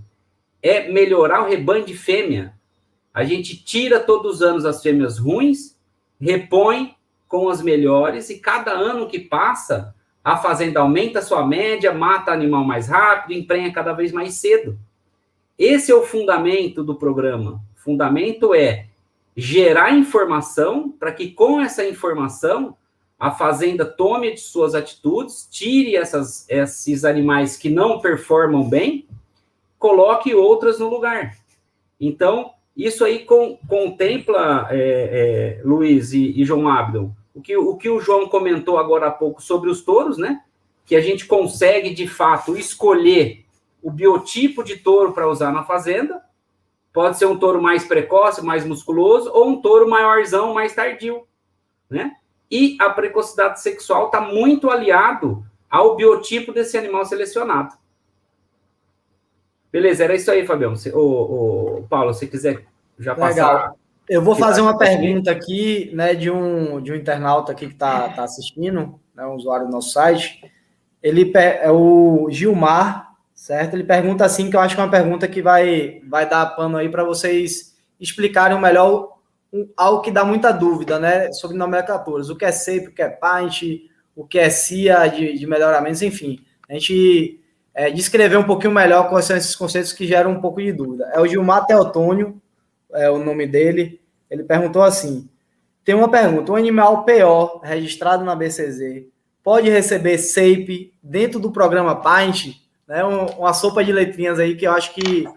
é melhorar o rebanho de fêmea. A gente tira todos os anos as fêmeas ruins, repõe com as melhores, e cada ano que passa, a fazenda aumenta a sua média, mata animal mais rápido, emprenha cada vez mais cedo. Esse é o fundamento do programa. O fundamento é gerar informação para que, com essa informação, a fazenda tome de suas atitudes, tire esses animais que não performam bem, coloque outras no lugar. Então, isso aí contempla, Luiz e João Abdon, o que o João comentou agora há pouco sobre os touros, né? Que a gente consegue, de fato, escolher o biotipo de touro para usar na fazenda. Pode ser um touro mais precoce, mais musculoso, ou um touro maiorzão, mais tardio, né? E a precocidade sexual está muito aliado ao biotipo desse animal selecionado. Beleza, era isso aí, Fabião. Paulo, se quiser já passar... Legal. Eu vou fazer uma pergunta aqui, né, de um internauta aqui que está assistindo, né, um usuário do nosso site. Ele é o Gilmar, certo? Ele pergunta assim, que eu acho que é uma pergunta que vai dar pano aí para vocês explicarem melhor algo que dá muita dúvida, né, sobre nomenclaturas. O que é SAPE, o que é PAINT, o que é CIA de melhoramentos, enfim. A gente descrever um pouquinho melhor quais são esses conceitos que geram um pouco de dúvida. É o Gilmar Teotônio, é o nome dele. Ele perguntou assim: tem uma pergunta, um animal PO registrado na BCZ pode receber SAPE dentro do programa PAINT? Né, uma sopa de letrinhas aí que eu acho que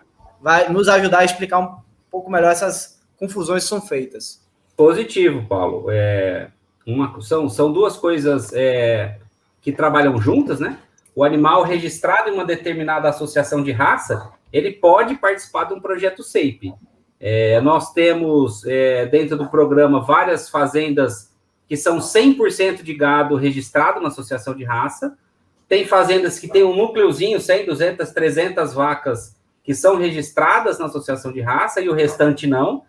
vai nos ajudar a explicar um pouco melhor essas confusões que são feitas. Positivo, Paulo. São duas coisas que trabalham juntas, né? O animal registrado em uma determinada associação de raça, ele pode participar de um projeto SAPE. Nós temos, dentro do programa, várias fazendas que são 100% de gado registrado na associação de raça. Tem fazendas que têm um núcleozinho, 100, 200, 300 vacas que são registradas na associação de raça e o restante não.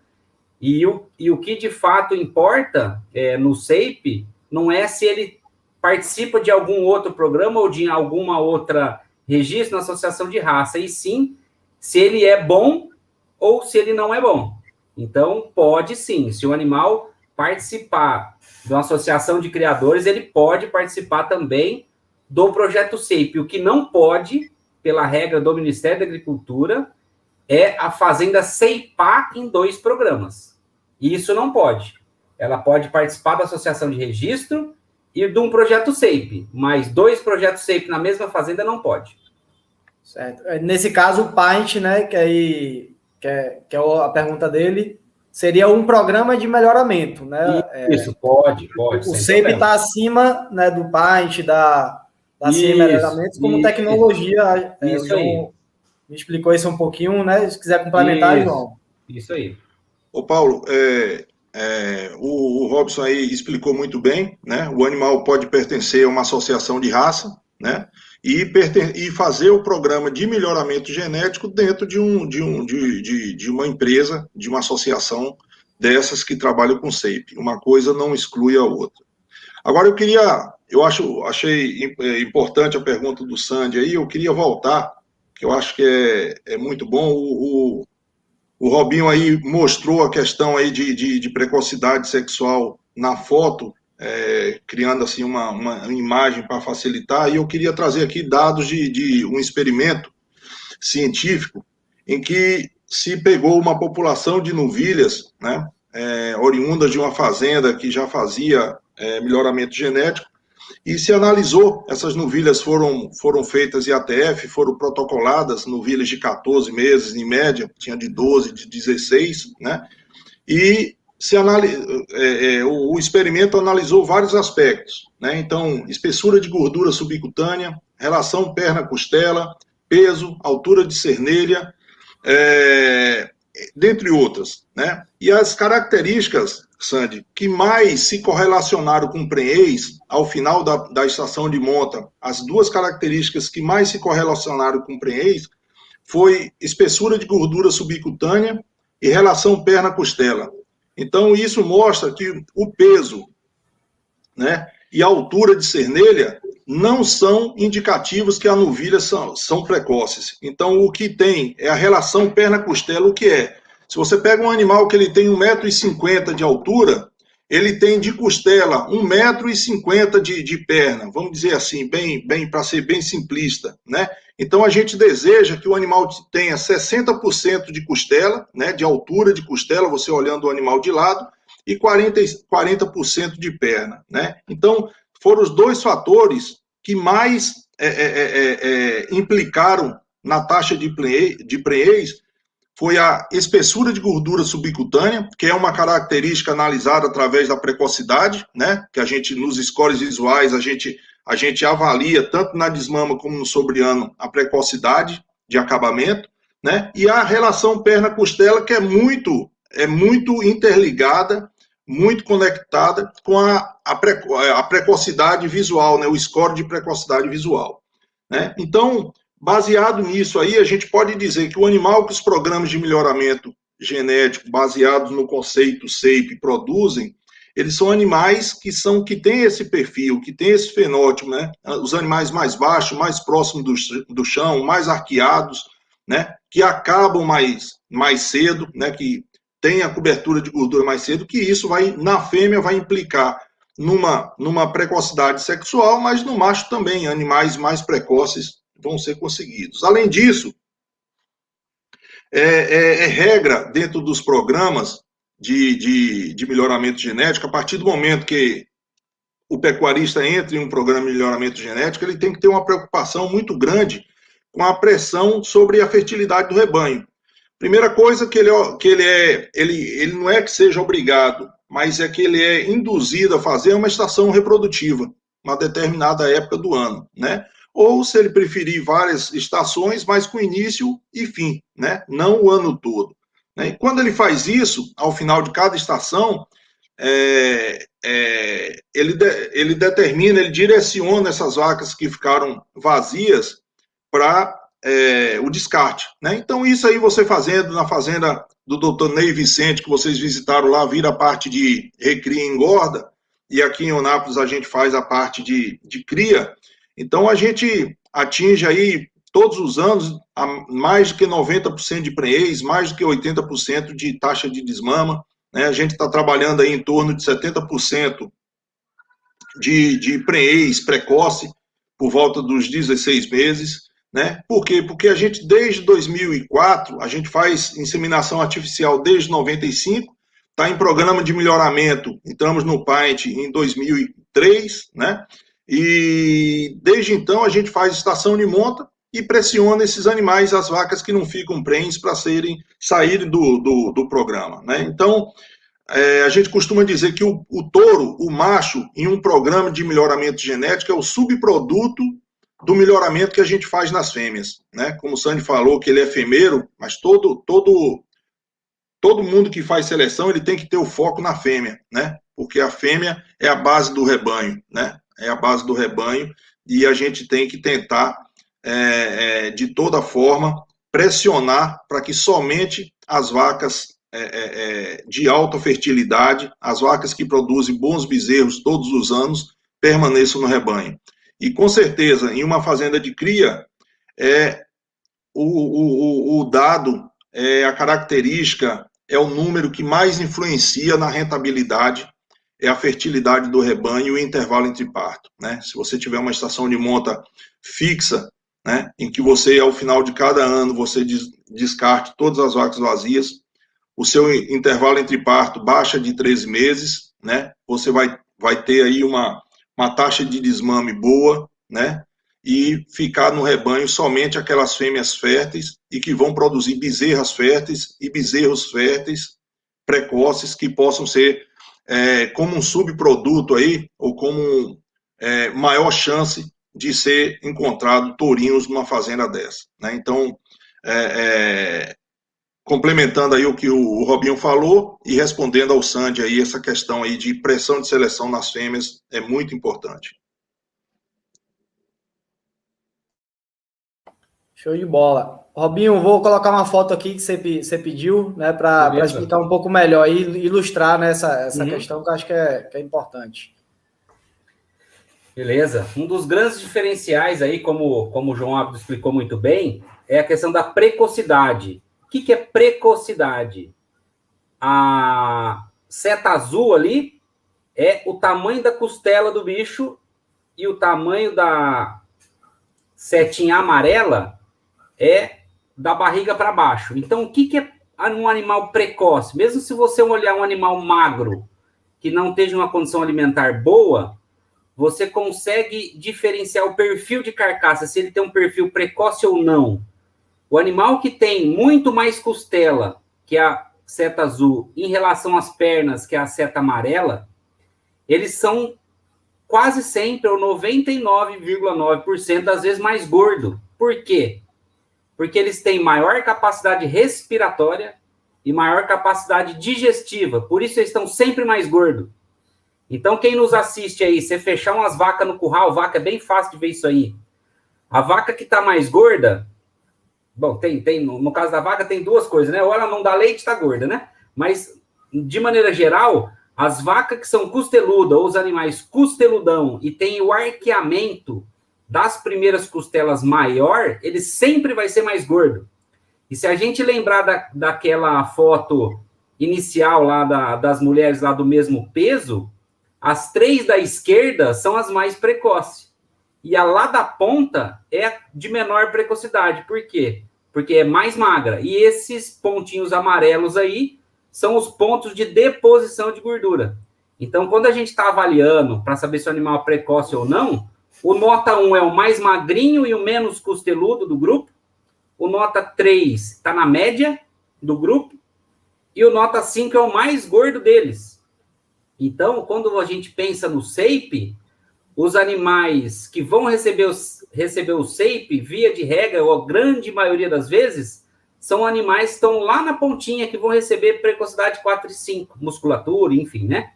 E o que de fato importa no SAPE não é se ele participa de algum outro programa ou de alguma outra registro na associação de raça, e sim se ele é bom ou se ele não é bom. Então, pode sim, se o animal participar de uma associação de criadores, ele pode participar também do projeto SAPE. O que não pode, pela regra do Ministério da Agricultura, é a fazenda ceipar em 2 programas. Isso não pode. Ela pode participar da associação de registro e de um projeto SAPE, mas 2 projetos SAPE na mesma fazenda não pode. Certo. Nesse caso, o PAINT, né, que é a pergunta dele, seria um programa de melhoramento, né? Isso, pode. O SAPE está acima, né, do Paint, da CM Melhoramentos, como tecnologia. Isso aí. João me explicou isso um pouquinho, né? Se quiser complementar, João. Isso aí. Ô, Paulo, o Robson aí explicou muito bem, né? O animal pode pertencer a uma associação de raça, né? E fazer o programa de melhoramento genético dentro de uma empresa, de uma associação dessas que trabalham com SAPE. Uma coisa não exclui a outra. Agora achei importante a pergunta do Sandy aí, eu queria voltar, que eu acho que é muito bom. O Robinho aí mostrou a questão aí de precocidade sexual na foto, criando assim uma imagem para facilitar, e eu queria trazer aqui dados de um experimento científico em que se pegou uma população de novilhas, né, oriundas de uma fazenda que já fazia melhoramento genético, e se analisou, essas novilhas foram feitas IATF, foram protocoladas, novilhas de 14 meses, em média, tinha de 12, de 16, né? E o experimento analisou vários aspectos, né? Então, espessura de gordura subcutânea, relação perna-costela, peso, altura de cernelha, dentre outras, né? E as características, Sandy, que mais se correlacionaram com prenhez ao final da estação de monta, as duas características que mais se correlacionaram com prenhez foi espessura de gordura subcutânea e relação perna-costela. Então, isso mostra que o peso, né, e a altura de cernelha não são indicativos que as novilhas são precoces. Então, o que tem é a relação perna-costela, o que é? Se você pega um animal que ele tem 1,50 m de altura, ele tem de costela 1,50 m de perna, vamos dizer assim, bem para ser bem simplista, né? Então, a gente deseja que o animal tenha 60% de costela, né, de altura de costela, você olhando o animal de lado, e 40% de perna, né? Então, foram os dois fatores que mais implicaram na taxa de prenhez, foi a espessura de gordura subcutânea, que é uma característica analisada através da precocidade, né? Que a gente, nos scores visuais, a gente avalia, tanto na desmama como no sobriano, a precocidade de acabamento, né? E a relação perna-costela, que é muito interligada, muito conectada com a precocidade visual, né? O score de precocidade visual, né? Então, baseado nisso aí, a gente pode dizer que o animal que os programas de melhoramento genético baseados no conceito SAPE produzem, eles são animais que têm esse perfil, que têm esse fenótipo, né? Os animais mais baixos, mais próximos do chão, mais arqueados, né? Que acabam mais cedo, né? Que tem a cobertura de gordura mais cedo, que isso na fêmea vai implicar numa precocidade sexual, mas no macho também, animais mais precoces vão ser conseguidos. Além disso, regra dentro dos programas de melhoramento genético, a partir do momento que o pecuarista entra em um programa de melhoramento genético, ele tem que ter uma preocupação muito grande com a pressão sobre a fertilidade do rebanho. Primeira coisa que ele não é que seja obrigado, mas é que ele é induzido a fazer uma estação reprodutiva, uma determinada época do ano, né? Ou, se ele preferir, várias estações, mas com início e fim, né? Não o ano todo, né? E quando ele faz isso, ao final de cada estação, ele determina, ele direciona essas vacas que ficaram vazias para o descarte, né? Então, isso aí você fazendo na fazenda do Dr. Ney Vicente, que vocês visitaram lá, vira a parte de recria e engorda, e aqui em Eunápolis a gente faz a parte de cria. Então, a gente atinge aí, todos os anos, mais do que 90% de prenhez, mais do que 80% de taxa de desmama, né? A gente está trabalhando aí em torno de 70% de prenhez precoce, por volta dos 16 meses, né? Por quê? Porque a gente, desde 2004, a gente faz inseminação artificial desde 95, está em programa de melhoramento, entramos no Paint em 2003, né? E desde então a gente faz estação de monta e pressiona esses animais, as vacas que não ficam prenhes para saírem do programa, né? Então, a gente costuma dizer que o touro, o macho, em um programa de melhoramento genético, é o subproduto do melhoramento que a gente faz nas fêmeas, né? Como o Sandy falou, que ele é efêmero, mas todo mundo que faz seleção, ele tem que ter o foco na fêmea, né? Porque a fêmea é a base do rebanho, né? É a base do rebanho, e a gente tem que tentar, de toda forma, pressionar para que somente as vacas de alta fertilidade, as vacas que produzem bons bezerros todos os anos, permaneçam no rebanho. E com certeza, em uma fazenda de cria, o dado, a característica, é o número que mais influencia na rentabilidade, é a fertilidade do rebanho e o intervalo entre parto, né? Se você tiver uma estação de monta fixa, né, em que você, ao final de cada ano, você descarte todas as vacas vazias, o seu intervalo entre parto baixa de 13 meses, né? Você vai ter aí uma taxa de desmame boa, né? E ficar no rebanho somente aquelas fêmeas férteis e que vão produzir bezerras férteis e bezerros férteis precoces que possam ser como um subproduto aí, ou como maior chance de ser encontrado taurinos numa fazenda dessa, né? Então, complementando aí o que o Robinho falou e respondendo ao Sandy aí, essa questão aí de pressão de seleção nas fêmeas é muito importante. Show de bola. Robinho, vou colocar uma foto aqui que você pediu, né, para explicar um pouco melhor e ilustrar, né, essa questão que eu acho que é importante. Beleza. Um dos grandes diferenciais aí, como o João Ábido explicou muito bem, é a questão da precocidade. O que é precocidade? A seta azul ali é o tamanho da costela do bicho e o tamanho da setinha amarela é da barriga para baixo. Então, o que é um animal precoce? Mesmo se você olhar um animal magro, que não esteja uma condição alimentar boa, você consegue diferenciar o perfil de carcaça, se ele tem um perfil precoce ou não. O animal que tem muito mais costela, que é a seta azul, em relação às pernas, que é a seta amarela, eles são quase sempre, ou 99,9% das vezes, mais gordo. Por quê? Porque eles têm maior capacidade respiratória e maior capacidade digestiva. Por isso eles estão sempre mais gordos. Então, quem nos assiste aí, você fechar umas vacas no curral, vaca é bem fácil de ver isso aí. A vaca que está mais gorda, bom, no caso da vaca tem duas coisas, né? Ou ela não dá leite, está gorda, né? Mas, de maneira geral, as vacas que são costeludas, ou os animais costeludão, e tem o arqueamento das primeiras costelas maior, ele sempre vai ser mais gordo. E se a gente lembrar daquela foto inicial lá das mulheres lá do mesmo peso, as 3 da esquerda são as mais precoces. E a lá da ponta é de menor precocidade. Por quê? Porque é mais magra. E esses pontinhos amarelos aí são os pontos de deposição de gordura. Então, quando a gente está avaliando para saber se o animal é precoce ou não, o nota 1 é o mais magrinho e o menos costeludo do grupo. O nota 3 está na média do grupo. E o nota 5 é o mais gordo deles. Então, quando a gente pensa no SEIP, os animais que vão receber o SEIP, via de regra, ou a grande maioria das vezes, são animais que estão lá na pontinha, que vão receber precocidade 4 e 5, musculatura, enfim, né?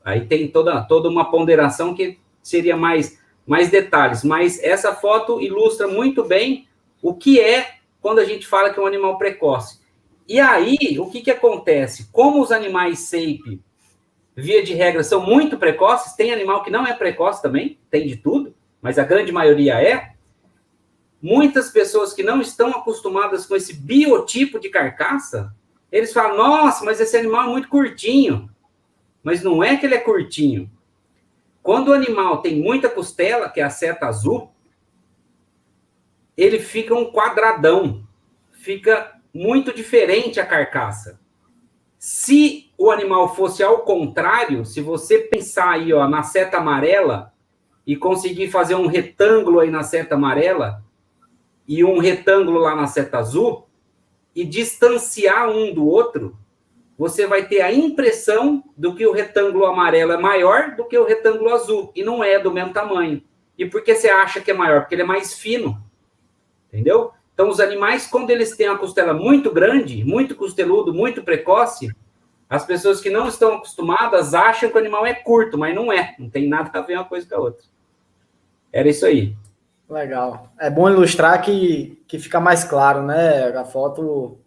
Aí tem toda uma ponderação que seria mais detalhes. Mas essa foto ilustra muito bem o que é quando a gente fala que é um animal precoce. E aí, o que acontece? Como os animais SEIP, via de regra, são muito precoces, tem animal que não é precoce também, tem de tudo, mas a grande maioria é. Muitas pessoas que não estão acostumadas com esse biotipo de carcaça, eles falam, nossa, mas esse animal é muito curtinho. Mas não é que ele é curtinho. Quando o animal tem muita costela, que é a seta azul, ele fica um quadradão, fica muito diferente a carcaça. Se o animal fosse ao contrário, se você pensar aí, ó, na seta amarela e conseguir fazer um retângulo aí na seta amarela, e um retângulo lá na seta azul e distanciar um do outro, você vai ter a impressão do que o retângulo amarelo é maior do que o retângulo azul, e não é do mesmo tamanho. E por que você acha que é maior? Porque ele é mais fino, entendeu? Então, os animais, quando eles têm uma costela muito grande, muito costeludo, muito precoce, as pessoas que não estão acostumadas acham que o animal é curto, mas não é. Não tem nada a ver uma coisa com a outra. Era isso aí. Legal. É bom ilustrar que fica mais claro, né? A foto,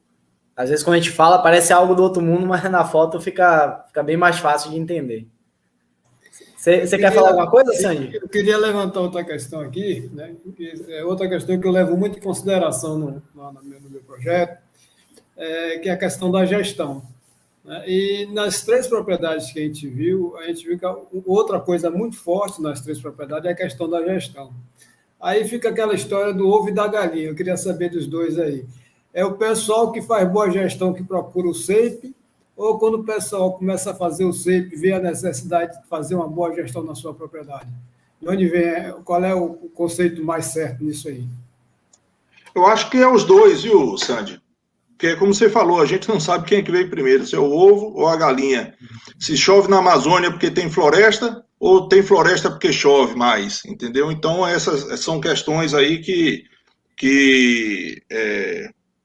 às vezes quando a gente fala, parece algo do outro mundo, mas na foto fica bem mais fácil de entender. Você quer falar alguma coisa, Sandy? Eu queria levantar outra questão aqui, né? Outra questão que eu levo muito em consideração no meu projeto, que é a questão da gestão. E nas 3 propriedades que a gente viu que outra coisa muito forte nas 3 propriedades é a questão da gestão. Aí fica aquela história do ovo e da galinha. Eu queria saber dos dois aí. É o pessoal que faz boa gestão que procura o SAPE, ou quando o pessoal começa a fazer o SAPE, vê a necessidade de fazer uma boa gestão na sua propriedade? De onde vem, qual é o conceito mais certo nisso aí? Eu acho que é os dois, viu, Sandy? Porque, como você falou, a gente não sabe quem é que veio primeiro, se é o ovo ou a galinha. Se chove na Amazônia porque tem floresta, ou tem floresta porque chove mais, entendeu? Então, essas são questões aí que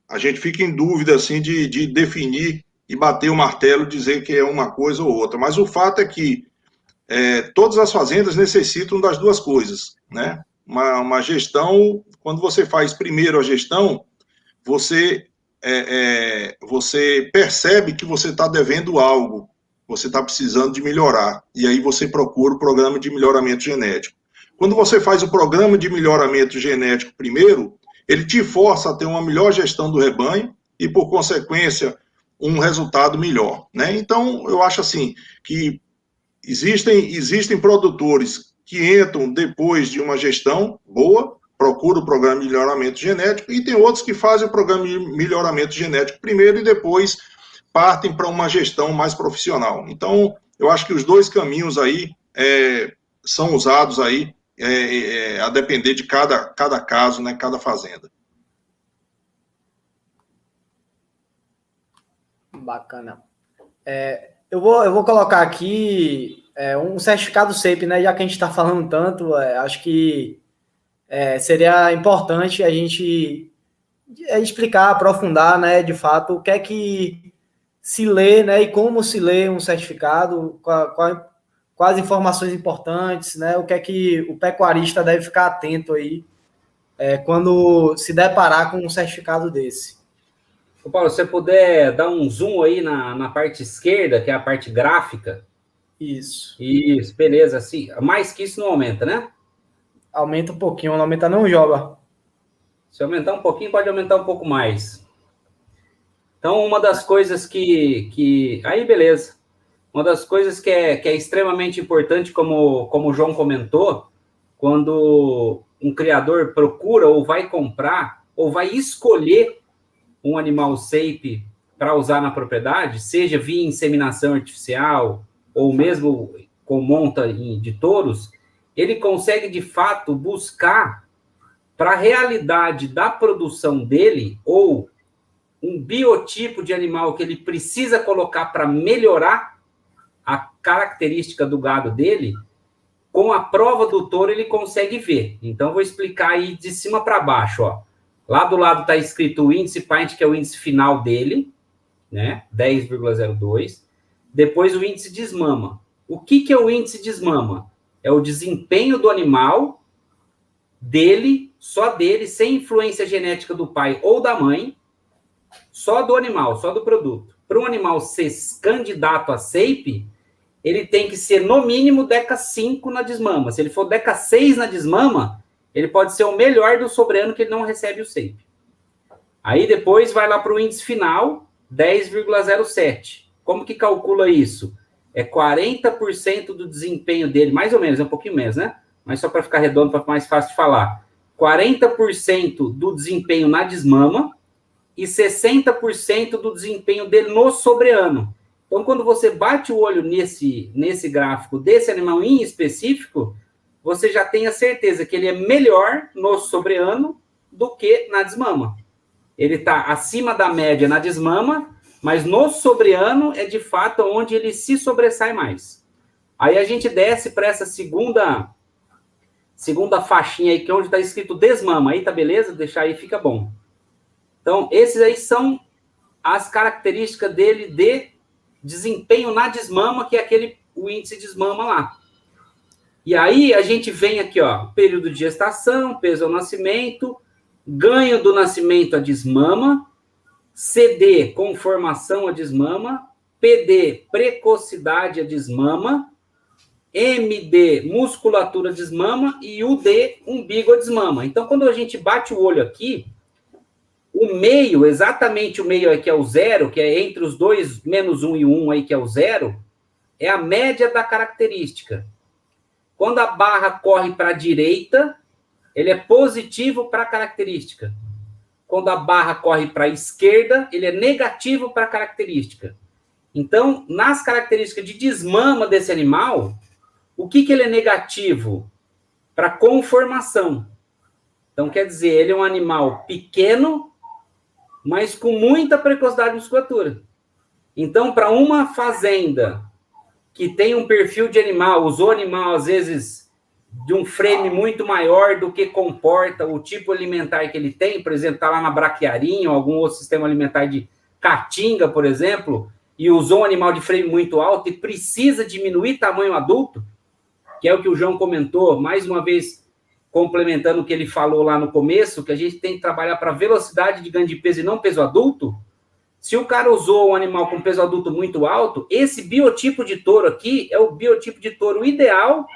a gente fica em dúvida, assim, de definir e bater o martelo, dizer que é uma coisa ou outra. Mas o fato é que todas as fazendas necessitam das duas coisas, né? Uma gestão, quando você faz primeiro a gestão, você percebe que você está devendo algo, você está precisando de melhorar, e aí você procura o programa de melhoramento genético. Quando você faz o programa de melhoramento genético primeiro, ele te força a ter uma melhor gestão do rebanho e, por consequência, um resultado melhor, né? Então, eu acho assim, que existem produtores que entram depois de uma gestão boa, procura o programa de melhoramento genético, e tem outros que fazem o programa de melhoramento genético primeiro e depois partem para uma gestão mais profissional. Então, eu acho que os dois caminhos aí são usados aí a depender de cada caso, né, cada fazenda. Bacana. Eu vou colocar aqui um certificado SAPE, né? Já que a gente está falando tanto, acho que seria importante a gente explicar, aprofundar, né, de fato, o que é que se lê, né, e como se lê um certificado, quais informações importantes, né, o que é que o pecuarista deve ficar atento aí quando se deparar com um certificado desse. Ô Paulo, se você puder dar um zoom aí na parte esquerda, que é a parte gráfica. Isso. Isso, beleza. Assim, mais que isso não aumenta, né? Aumenta um pouquinho, não aumenta não, Joba? Se aumentar um pouquinho, pode aumentar um pouco mais. Então, uma das coisas que... Aí, beleza. Uma das coisas que é extremamente importante, como o João comentou, quando um criador procura ou vai comprar ou vai escolher um animal SAPE para usar na propriedade, seja via inseminação artificial ou mesmo com monta de touros, ele consegue, de fato, buscar para a realidade da produção dele ou um biotipo de animal que ele precisa colocar para melhorar a característica do gado dele, com a prova do touro ele consegue ver. Então, vou explicar aí de cima para baixo, ó. Lá do lado está escrito o índice Paint, que é o índice final dele, né? 10,02. Depois o índice desmama. O que é o índice desmama? É o desempenho do animal, dele, só dele, sem influência genética do pai ou da mãe, só do animal, só do produto. Para um animal ser candidato a SAPE, ele tem que ser, no mínimo, DECA 5 na desmama. Se ele for DECA 6 na desmama, ele pode ser o melhor do sobreano que ele não recebe o SAPE. Aí depois vai lá para o índice final, 10,07. Como que calcula isso? É 40% do desempenho dele, mais ou menos, é um pouquinho menos, né? Mas só para ficar redondo, para ficar mais fácil de falar. 40% do desempenho na desmama e 60% do desempenho dele no sobreano. Então, quando você bate o olho nesse gráfico desse animal em específico, você já tem a certeza que ele é melhor no sobreano do que na desmama. Ele está acima da média na desmama, mas no sobreano é de fato onde ele se sobressai mais. Aí a gente desce para essa segunda faixinha aí, que é onde está escrito desmama. Aí tá beleza? Deixar aí fica bom. Então, esses aí são as características dele de desempenho na desmama, que é o índice de desmama lá. E aí a gente vem aqui, ó, período de gestação, peso ao nascimento, ganho do nascimento a desmama, CD, conformação a desmama, PD, precocidade a desmama, MD, musculatura a desmama e UD, umbigo a desmama. Então, quando a gente bate o olho aqui, o meio, exatamente o meio aí que é o 0, que é entre os dois, menos 1 e 1 aí que é o 0, é a média da característica. Quando a barra corre para a direita, ele é positivo para a característica. Quando a barra corre para a esquerda, ele é negativo para a característica. Então, nas características de desmama desse animal, o que ele é negativo? Para conformação. Então, quer dizer, ele é um animal pequeno, mas com muita precocidade de musculatura. Então, para uma fazenda que tem um perfil de animal, usou animal, às vezes, de um frame muito maior do que comporta o tipo alimentar que ele tem, por exemplo, está lá na braquiarinha, ou algum outro sistema alimentar de caatinga, por exemplo, e usou um animal de frame muito alto e precisa diminuir tamanho adulto, que é o que o João comentou, mais uma vez, complementando o que ele falou lá no começo, que a gente tem que trabalhar para velocidade de ganho de peso e não peso adulto. Se o cara usou um animal com peso adulto muito alto, esse biotipo de touro aqui é o biotipo de touro ideal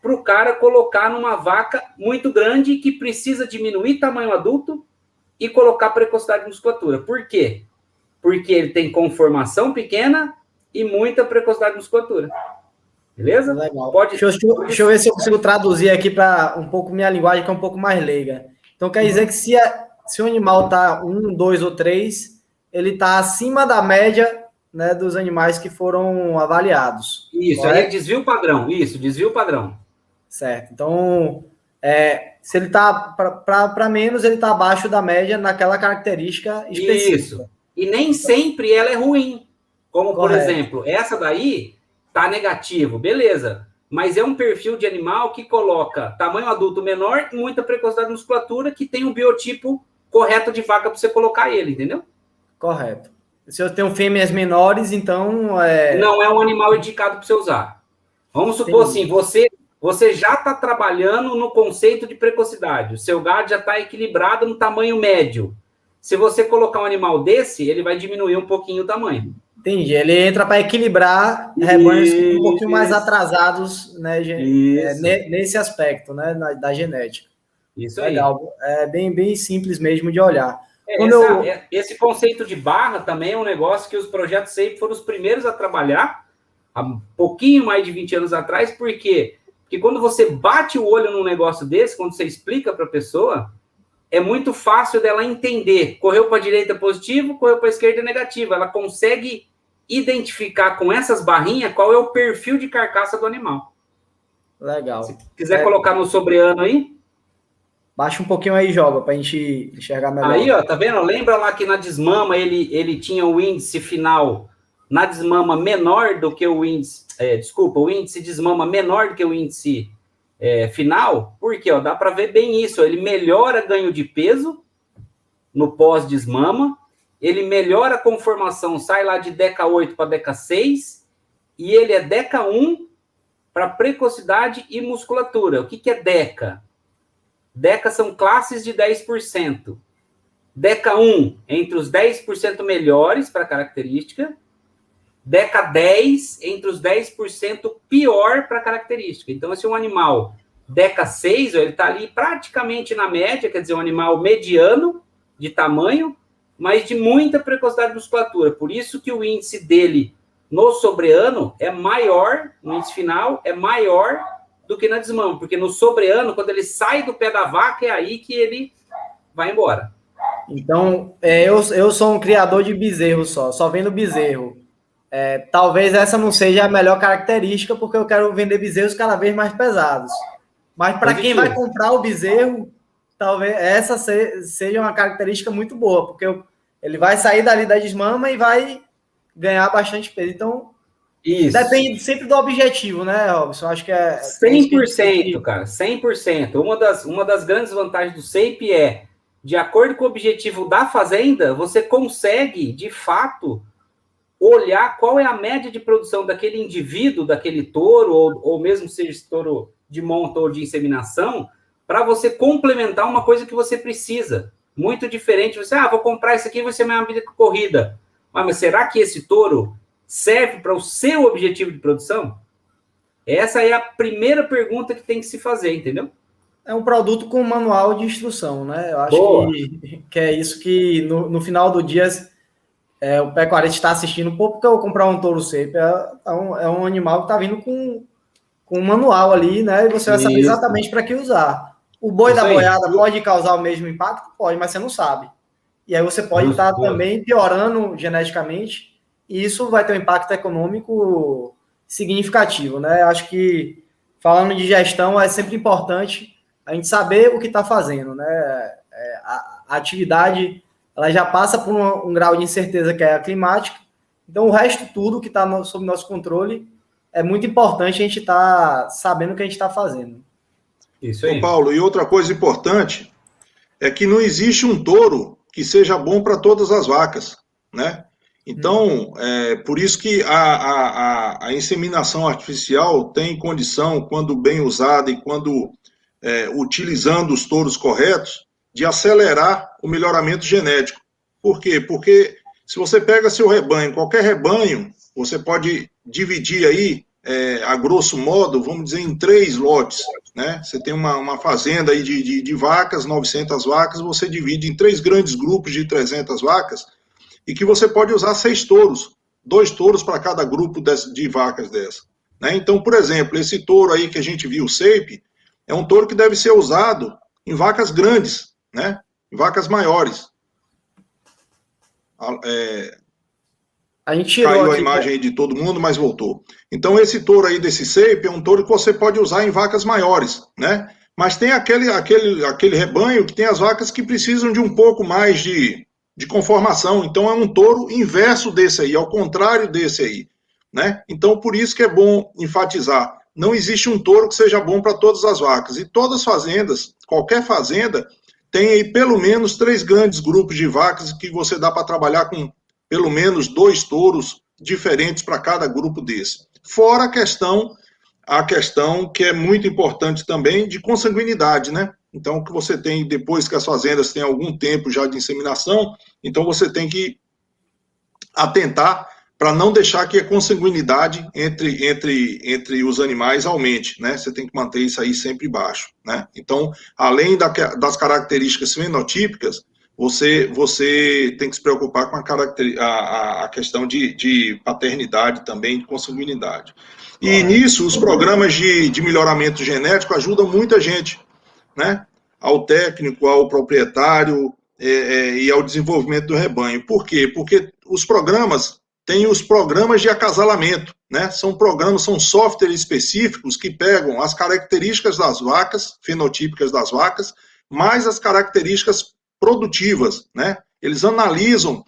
para o cara colocar numa vaca muito grande que precisa diminuir tamanho adulto e colocar precocidade de musculatura. Por quê? Porque ele tem conformação pequena e muita precocidade de musculatura. Beleza? Legal. Deixa eu ver se eu consigo traduzir aqui para um pouco minha linguagem, que é um pouco mais leiga. Então, quer dizer que se o animal está 1, 2 ou 3, ele está acima da média, né, dos animais que foram avaliados. Isso, correto? Aí é desvio padrão. Isso, desvio padrão. Certo. Então, se ele está para menos, ele está abaixo da média naquela característica específica. Isso. E nem sempre ela é ruim. Como, correto, por exemplo, essa daí está negativo, beleza. Mas é um perfil de animal que coloca tamanho adulto menor e muita precocidade de musculatura, que tem um biotipo correto de vaca para você colocar ele, entendeu? Correto. Se eu tenho fêmeas menores, então... Não é um animal indicado para você usar. Vamos supor assim, você já está trabalhando no conceito de precocidade. O seu gado já está equilibrado no tamanho médio. Se você colocar um animal desse, ele vai diminuir um pouquinho o tamanho. Entendi. Ele entra para equilibrar rebanhos um pouquinho mais atrasados, né, nesse aspecto, né, da genética. Isso aí. Legal. É bem simples mesmo de olhar. Esse conceito de barra também é um negócio que os projetos SAFE foram os primeiros a trabalhar há um pouquinho mais de 20 anos atrás. Por quê? Porque quando você bate o olho num negócio desse, quando você explica para a pessoa, é muito fácil dela entender. Correu para a direita positivo, correu para a esquerda negativo. Ela consegue identificar com essas barrinhas qual é o perfil de carcaça do animal. Legal. Se quiser colocar no sobreano aí. Baixa um pouquinho aí, joga, para a gente enxergar melhor. Aí, ó, tá vendo? Lembra lá que na desmama ele tinha o índice final na desmama menor do que o índice... o índice desmama menor do que o índice final? Porque, ó, dá para ver bem isso. Ele melhora ganho de peso no pós-desmama, ele melhora a conformação, sai lá de DECA 8 para DECA 6, e ele é DECA 1 para precocidade e musculatura. O que é DECA? DECA são classes de 10%. DECA 1, entre os 10% melhores para característica. DECA 10, entre os 10% pior para característica. Então, esse é um animal DECA 6, ele está ali praticamente na média, quer dizer, um animal mediano de tamanho, mas de muita precocidade de musculatura. Por isso que o índice dele no sobreano é maior, no índice final, é maior do que na desmama, porque no sobreano, quando ele sai do pé da vaca, é aí que ele vai embora. Então, eu sou um criador de bezerro só vendo bezerro. Talvez essa não seja a melhor característica, porque eu quero vender bezerros cada vez mais pesados. Mas para quem vai comprar o bezerro, talvez essa seja uma característica muito boa, porque ele vai sair dali da desmama e vai ganhar bastante peso. Então, Isso. Depende sempre do objetivo, né, Robson? Acho que 100%, cara, 100%. Uma das grandes vantagens do SAPE é, de acordo com o objetivo da fazenda, você consegue, de fato, olhar qual é a média de produção daquele indivíduo, daquele touro, ou mesmo seja esse touro de monta ou de inseminação, para você complementar uma coisa que você precisa. Muito diferente. Você, vou comprar isso aqui, vai ser minha vida corrida. Mas será que esse touro serve para o seu objetivo de produção? Essa é a primeira pergunta que tem que se fazer, entendeu? É um produto com manual de instrução, né? Eu acho que é isso que, no final do dia, o pecuarista está assistindo. Pô, porque eu vou comprar um touro SAPE? É um animal que está vindo com um manual ali, né? E você vai saber exatamente para que usar. O boi da boiada pode causar o mesmo impacto? Pode, mas você não sabe. E aí você pode estar também piorando geneticamente, e isso vai ter um impacto econômico significativo, né? Acho que, falando de gestão, é sempre importante a gente saber o que está fazendo, né? A atividade, ela já passa por um grau de incerteza que é a climática, então o resto tudo que está sob nosso controle é muito importante a gente estar sabendo o que a gente está fazendo. Isso aí. Ô Paulo, e outra coisa importante é que não existe um touro que seja bom para todas as vacas, né? Então, por isso que a inseminação artificial tem condição, quando bem usada e quando utilizando os touros corretos, de acelerar o melhoramento genético. Por quê? Porque se você pega seu rebanho, qualquer rebanho, você pode dividir aí, a grosso modo, vamos dizer, em 3 lotes, né? Você tem uma fazenda aí de vacas, 900 vacas, você divide em 3 grandes grupos de 300 vacas, e que você pode usar 6 touros, 2 touros para cada grupo de vacas dessa, né? Então, por exemplo, esse touro aí que a gente viu, o SAPE, é um touro que deve ser usado em vacas grandes, né? Em vacas maiores. A gente tirou caiu aqui, a imagem aí de todo mundo, mas voltou. Então, esse touro aí desse SAPE é um touro que você pode usar em vacas maiores, né? Mas tem aquele rebanho que tem as vacas que precisam de um pouco mais de conformação. Então, é um touro inverso desse aí, ao contrário desse aí, né? Então, por isso que é bom enfatizar. Não existe um touro que seja bom para todas as vacas. E todas as fazendas, qualquer fazenda, tem aí pelo menos 3 grandes grupos de vacas que você dá para trabalhar com pelo menos 2 touros diferentes para cada grupo desse. Fora a questão que é muito importante também de consanguinidade, né? Então, que você tem, depois que as fazendas têm algum tempo já de inseminação, então você tem que atentar para não deixar que a consanguinidade entre os animais aumente, né? Você tem que manter isso aí sempre baixo, né? Então, além das características fenotípicas, você tem que se preocupar com a questão de paternidade também, de consanguinidade. E nisso, os programas de melhoramento genético ajudam muita gente, né? Ao técnico, ao proprietário e ao desenvolvimento do rebanho. Por quê? Porque os programas têm os programas de acasalamento, né? São softwares específicos que pegam as características das vacas, fenotípicas das vacas, mais as características produtivas, né? Eles analisam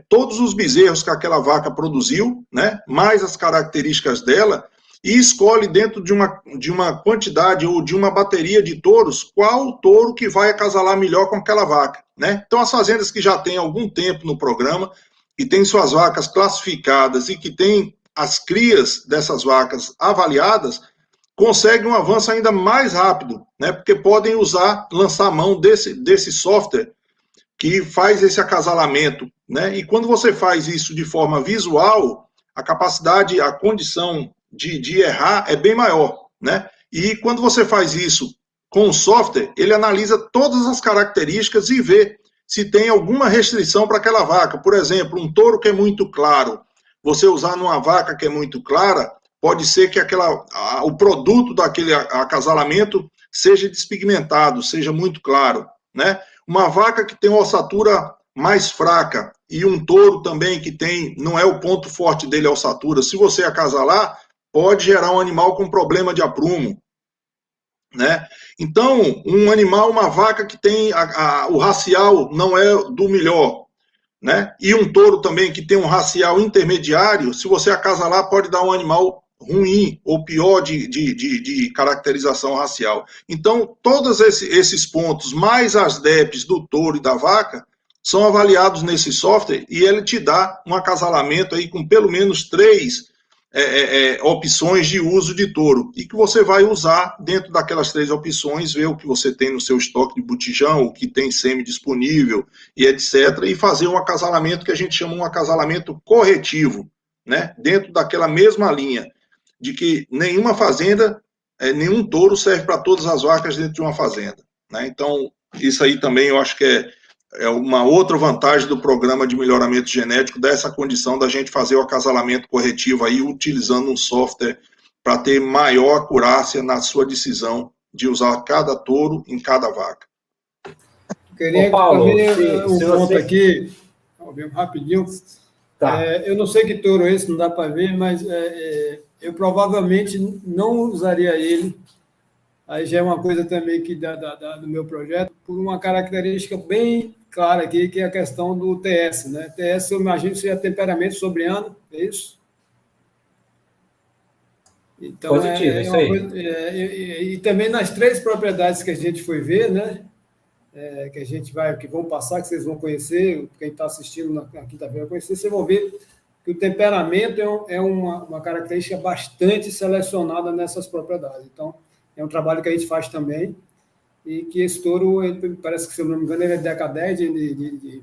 todos os bezerros que aquela vaca produziu, né? Mais as características dela, e escolhe dentro de uma quantidade ou de uma bateria de touros qual touro que vai acasalar melhor com aquela vaca, né? Então, as fazendas que já têm algum tempo no programa e têm suas vacas classificadas e que têm as crias dessas vacas avaliadas, conseguem um avanço ainda mais rápido, né? Porque podem lançar mão desse software que faz esse acasalamento, né? E quando você faz isso de forma visual, a capacidade, a condição de errar é bem maior, né? E quando você faz isso com o software, ele analisa todas as características e vê se tem alguma restrição para aquela vaca. Por exemplo, um touro que é muito claro, você usar numa vaca que é muito clara, pode ser que o produto daquele acasalamento seja despigmentado, seja muito claro, né? Uma vaca que tem uma ossatura mais fraca e um touro também que não é o ponto forte dele a ossatura, se você acasalar, pode gerar um animal com problema de aprumo, né? Então, um animal, uma vaca que tem o racial não é do melhor, né? E um touro também que tem um racial intermediário, se você acasalar, pode dar um animal ruim ou pior de caracterização racial. Então, todos esses pontos, mais as DEPs do touro e da vaca, são avaliados nesse software e ele te dá um acasalamento aí com pelo menos 3 opções de uso de touro, e que você vai usar dentro daquelas 3 opções, ver o que você tem no seu estoque de botijão, o que tem semi disponível e etc, e fazer um acasalamento que a gente chama um acasalamento corretivo, né? Dentro daquela mesma linha, de que nenhuma fazenda, nenhum touro serve para todas as vacas dentro de uma fazenda, né? Então, isso aí também eu acho que é uma outra vantagem do programa de melhoramento genético, dessa condição da gente fazer o acasalamento corretivo aí, utilizando um software para ter maior acurácia na sua decisão de usar cada touro em cada vaca. Queria Paulo, também um ponto aqui, rapidinho. Tá. Eu não sei que touro é esse, não dá para ver, mas eu provavelmente não usaria ele. Aí já é uma coisa também que do meu projeto, por uma característica bem clara aqui, que é a questão do TS, né? TS, eu imagino que seja temperamento sobre ano, é isso? Então, positivo, isso aí. Coisa, e também nas 3 propriedades que a gente foi ver, né? Que vão passar, que vocês vão conhecer, quem está assistindo na quinta-feira vai conhecer, vocês vão ver que o temperamento é uma característica bastante selecionada nessas propriedades. Então, é um trabalho que a gente faz também, e que esse touro, parece que, se eu não me engano, ele é DECA 10 de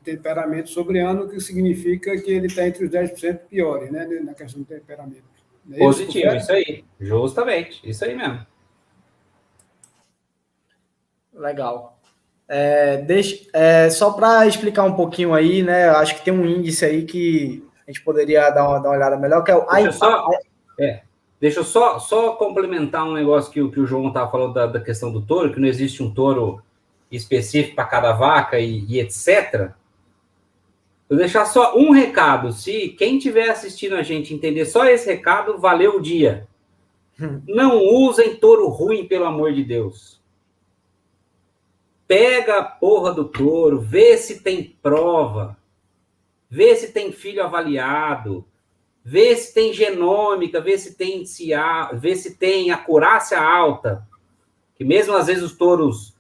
temperamento sobre ano, que significa que ele está entre os 10% piores, né, na questão do temperamento. Positivo, isso aí. Justamente, isso aí mesmo. Legal. Só para explicar um pouquinho aí, né, acho que tem um índice aí que a gente poderia dar uma olhada melhor, que é o... Deixa eu só complementar um negócio que o João estava falando da questão do touro, que não existe um touro específico para cada vaca e etc. Vou deixar só um recado. Se quem estiver assistindo a gente entender só esse recado, valeu o dia. Não usem touro ruim, pelo amor de Deus. Pega a porra do touro, vê se tem prova, vê se tem filho avaliado, vê se tem genômica, vê se tem acurácia alta, que mesmo às vezes os touros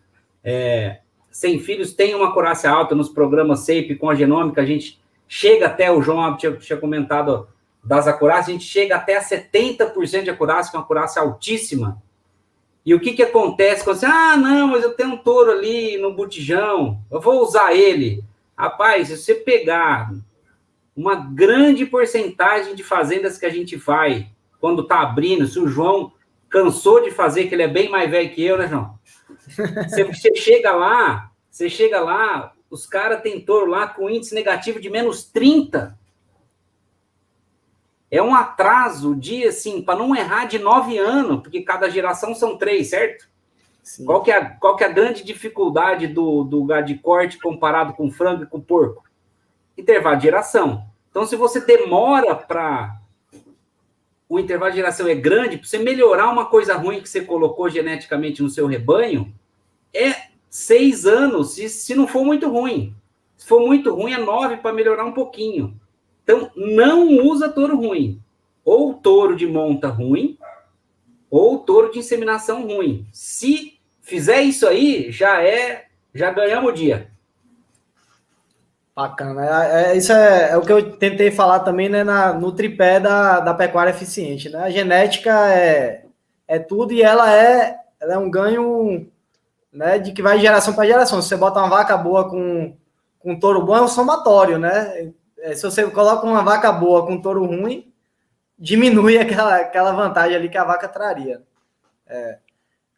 sem filhos têm uma acurácia alta nos programas SAPE com a genômica, a gente chega até, o João tinha comentado das acurácias, a gente chega até a 70% de acurácia, que é uma acurácia altíssima. E o que acontece quando você, não, mas eu tenho um touro ali no botijão, eu vou usar ele. Rapaz, se você pegar uma grande porcentagem de fazendas que a gente vai, quando está abrindo, se o João cansou de fazer, que ele é bem mais velho que eu, né, João? Você chega lá, os caras têm touro lá com índice negativo de menos 30. É um atraso de, assim, para não errar, de 9 anos, porque cada geração são 3, certo? Sim. Qual que é a grande dificuldade do gado de corte comparado com frango e com porco? Intervalo de geração. Então, se você demora para... O intervalo de geração é grande, para você melhorar uma coisa ruim que você colocou geneticamente no seu rebanho, é 6 anos, se não for muito ruim. Se for muito ruim, é 9 para melhorar um pouquinho. Então, não usa touro ruim. Ou touro de monta ruim, ou touro de inseminação ruim. Se fizer isso aí, já ganhamos o dia. Bacana. Isso é o que eu tentei falar também, né, no tripé da pecuária eficiente, né? A genética é tudo, e ela é um ganho, né, de que vai de geração para geração. Se você bota uma vaca boa com um touro bom, é um somatório, né? Se você coloca uma vaca boa com um touro ruim, diminui aquela vantagem ali que a vaca traria.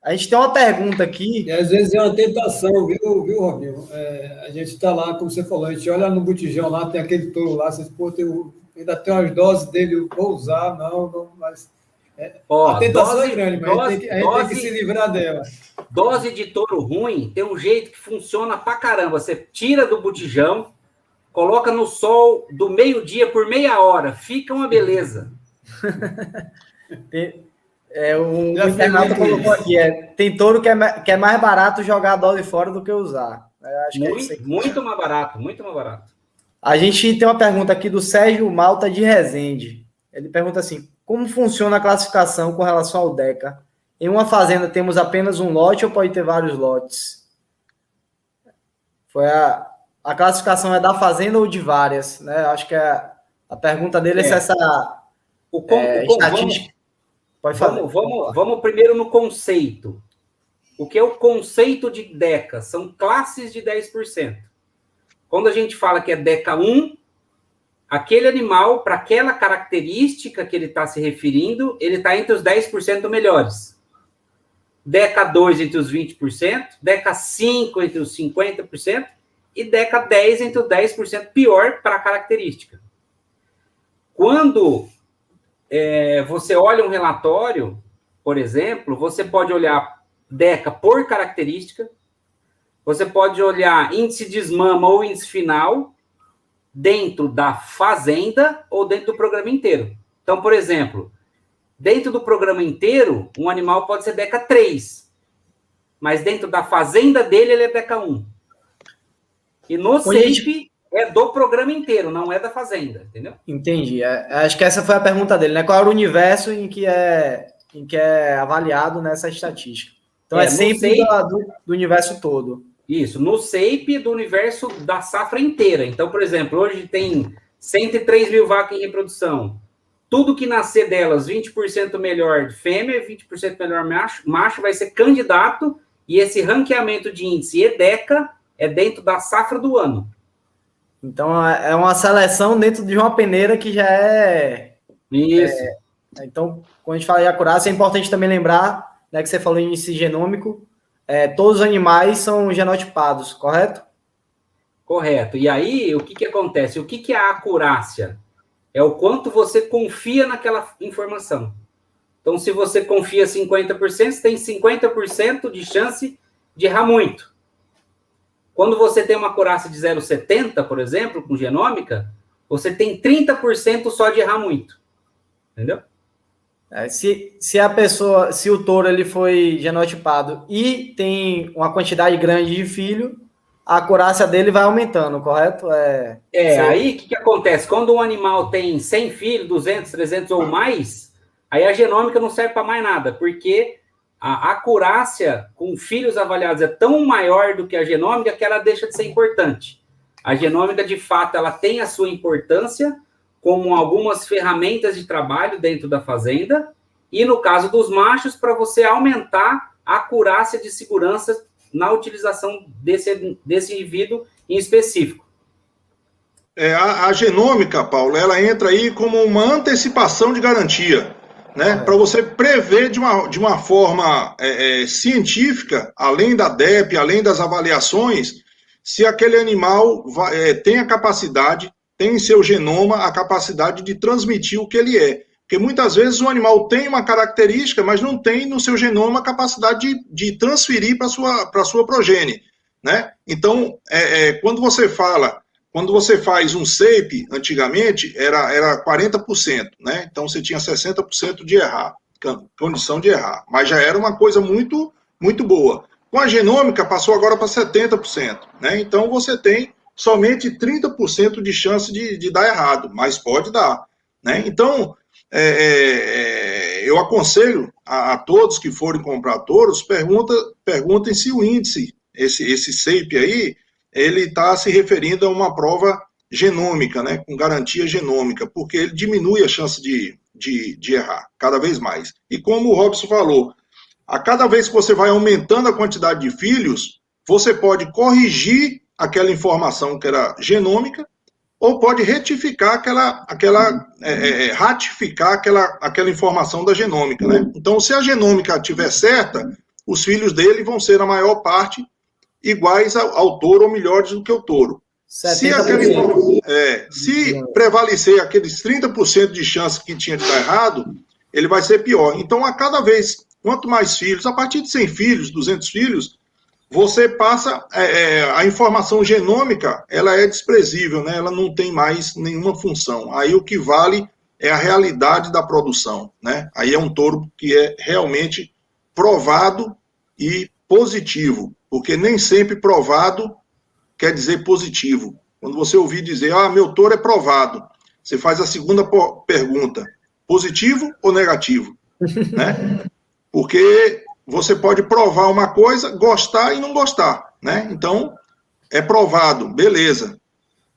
A gente tem uma pergunta aqui. E às vezes é uma tentação, viu Robinho? A gente está lá, como você falou, a gente olha no botijão lá, tem aquele touro lá, vocês, ainda tem umas doses dele, vou usar, mas... a tentação é grande, mas a gente tem que se livrar dela. Dose de touro ruim tem um jeito que funciona pra caramba. Você tira do botijão, coloca no sol do meio-dia por meia hora. Fica uma beleza. O internauta colocou aqui, tem touro que é mais barato jogar a dose fora do que usar. Acho que muito mais barato, muito mais barato. A gente tem uma pergunta aqui do Sérgio Malta de Resende. Ele pergunta assim, como funciona a classificação com relação ao DECA? Em uma fazenda temos apenas um lote ou pode ter vários lotes? A classificação é da fazenda ou de várias? Né? Acho que a pergunta dele é se essa estatística... Pode falar. Vamos primeiro no conceito. O que é o conceito de DECA? São classes de 10%. Quando a gente fala que é DECA 1, aquele animal, para aquela característica que ele está se referindo, ele está entre os 10% melhores. DECA 2 entre os 20%, DECA 5 entre os 50% e DECA 10 entre os 10% pior para a característica. Quando você olha um relatório, por exemplo, você pode olhar DECA por característica, você pode olhar índice de esmama ou índice final dentro da fazenda ou dentro do programa inteiro. Então, por exemplo, dentro do programa inteiro, um animal pode ser DECA 3, mas dentro da fazenda dele, ele é DECA 1. E no SAPE é do programa inteiro, não é da fazenda, entendeu? Entendi. Acho que essa foi a pergunta dele, né? Qual era o universo em que é avaliado nessa estatística? Então, é sempre do universo todo. Isso, no SAPE do universo da safra inteira. Então, por exemplo, hoje tem 103 mil vacas em reprodução. Tudo que nascer delas, 20% melhor fêmea, 20% melhor macho, vai ser candidato, e esse ranqueamento de índice EDECA é dentro da safra do ano. Então, é uma seleção dentro de uma peneira que já é... Isso. Então, quando a gente fala em acurácia, é importante também lembrar, né, que você falou em índice genômico, todos os animais são genotipados, correto? Correto. E aí, o que acontece? O que é a acurácia? É o quanto você confia naquela informação. Então, se você confia 50%, você tem 50% de chance de errar muito. Quando você tem uma acurácia de 0,70, por exemplo, com genômica, você tem 30% só de errar muito. Entendeu? Se o touro ele foi genotipado e tem uma quantidade grande de filho, a acurácia dele vai aumentando, correto? Aí o que acontece? Quando um animal tem 100 filhos, 200, 300 ou mais, aí a genômica não serve para mais nada, porque a acurácia com filhos avaliados é tão maior do que a genômica que ela deixa de ser importante. A genômica, de fato, ela tem a sua importância como algumas ferramentas de trabalho dentro da fazenda, e no caso dos machos, para você aumentar a acurácia de segurança na utilização desse indivíduo em específico. A genômica, Paulo, ela entra aí como uma antecipação de garantia, né? Para você prever de uma forma científica, além da DEP, além das avaliações, se aquele animal tem a capacidade, tem em seu genoma a capacidade de transmitir o que ele é. Porque muitas vezes o animal tem uma característica, mas não tem no seu genoma a capacidade de transferir para a sua progênie, né? Então, quando você faz um SAPE, antigamente, era 40%, né? Então você tinha 60% de errar, condição de errar, mas já era uma coisa muito, muito boa. Com a genômica, passou agora para 70%, né? Então você tem somente 30% de chance de dar errado, mas pode dar, né? Então, eu aconselho a todos que forem comprar touros, perguntem se o índice, esse SAPE aí, ele está se referindo a uma prova genômica, né, com garantia genômica, porque ele diminui a chance de errar cada vez mais. E como o Robson falou, a cada vez que você vai aumentando a quantidade de filhos, você pode corrigir aquela informação que era genômica, ou pode retificar ratificar aquela informação da genômica, né? Então, se a genômica estiver certa, os filhos dele vão ser, na maior parte, iguais ao touro ou melhores do que o touro. Se prevalecer aqueles 30% de chance que tinha de estar errado, ele vai ser pior. Então, a cada vez, quanto mais filhos, a partir de 100 filhos, 200 filhos, você passa, a informação genômica, ela é desprezível, né? Ela não tem mais nenhuma função. Aí o que vale é a realidade da produção, né? Aí é um touro que é realmente provado e positivo, porque nem sempre provado quer dizer positivo. Quando você ouvir dizer, meu touro é provado, você faz a segunda pergunta, positivo ou negativo, né? Porque você pode provar uma coisa, gostar e não gostar, né? Então, é provado, beleza.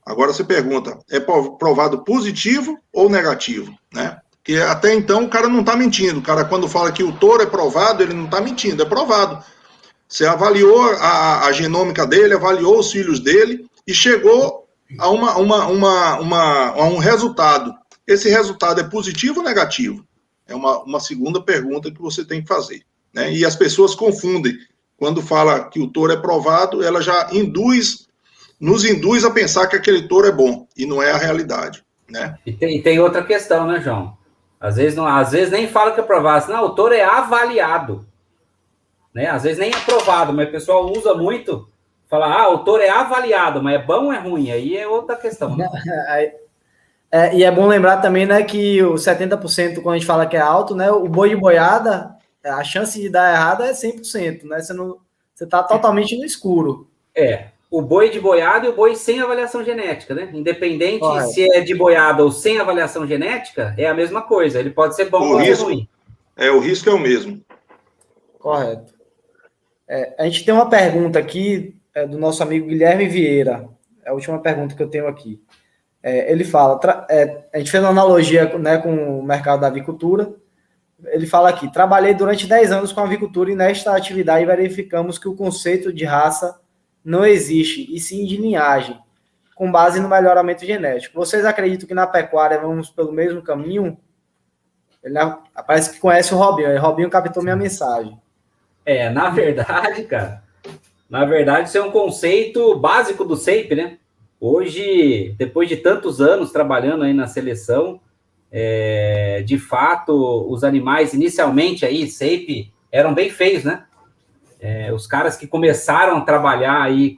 Agora você pergunta, é provado positivo ou negativo, né? Porque até então o cara não está mentindo. O cara, quando fala que o touro é provado, ele não está mentindo, é provado. Você avaliou a genômica dele, avaliou os filhos dele e chegou a um resultado. Esse resultado é positivo ou negativo? É uma segunda pergunta que você tem que fazer, né? E as pessoas confundem. Quando fala que o touro é provado, ela já nos induz a pensar que aquele touro é bom, e não é a realidade, né? E tem outra questão, né, João? Às vezes nem fala que é provado, não, o touro é avaliado, né? Às vezes nem é aprovado, mas o pessoal usa muito, fala, o touro é avaliado, mas é bom ou é ruim? Aí é outra questão, né? E é bom lembrar também, né, que o 70%, quando a gente fala que é alto, né, o boi de boiada, a chance de dar errado é 100%, né? Você está totalmente no escuro. O boi de boiada e o boi sem avaliação genética, né? Independente se é de boiada ou sem avaliação genética, é a mesma coisa. Ele pode ser bom ou pode ser ruim. O risco é o mesmo. Correto. A gente tem uma pergunta aqui do nosso amigo Guilherme Vieira. É a última pergunta que eu tenho aqui. Ele fala, a gente fez uma analogia, né, com o mercado da avicultura. Ele fala aqui, trabalhei durante 10 anos com avicultura e nesta atividade verificamos que o conceito de raça não existe, e sim de linhagem, com base no melhoramento genético. Vocês acreditam que na pecuária vamos pelo mesmo caminho? Ele parece que conhece o Robinho, o Robinho captou minha mensagem. Na verdade, cara, isso é um conceito básico do SAPE, né? Hoje, depois de tantos anos trabalhando aí na seleção, de fato, os animais, inicialmente aí, SAPE, eram bem feios, né? Os caras que começaram a trabalhar aí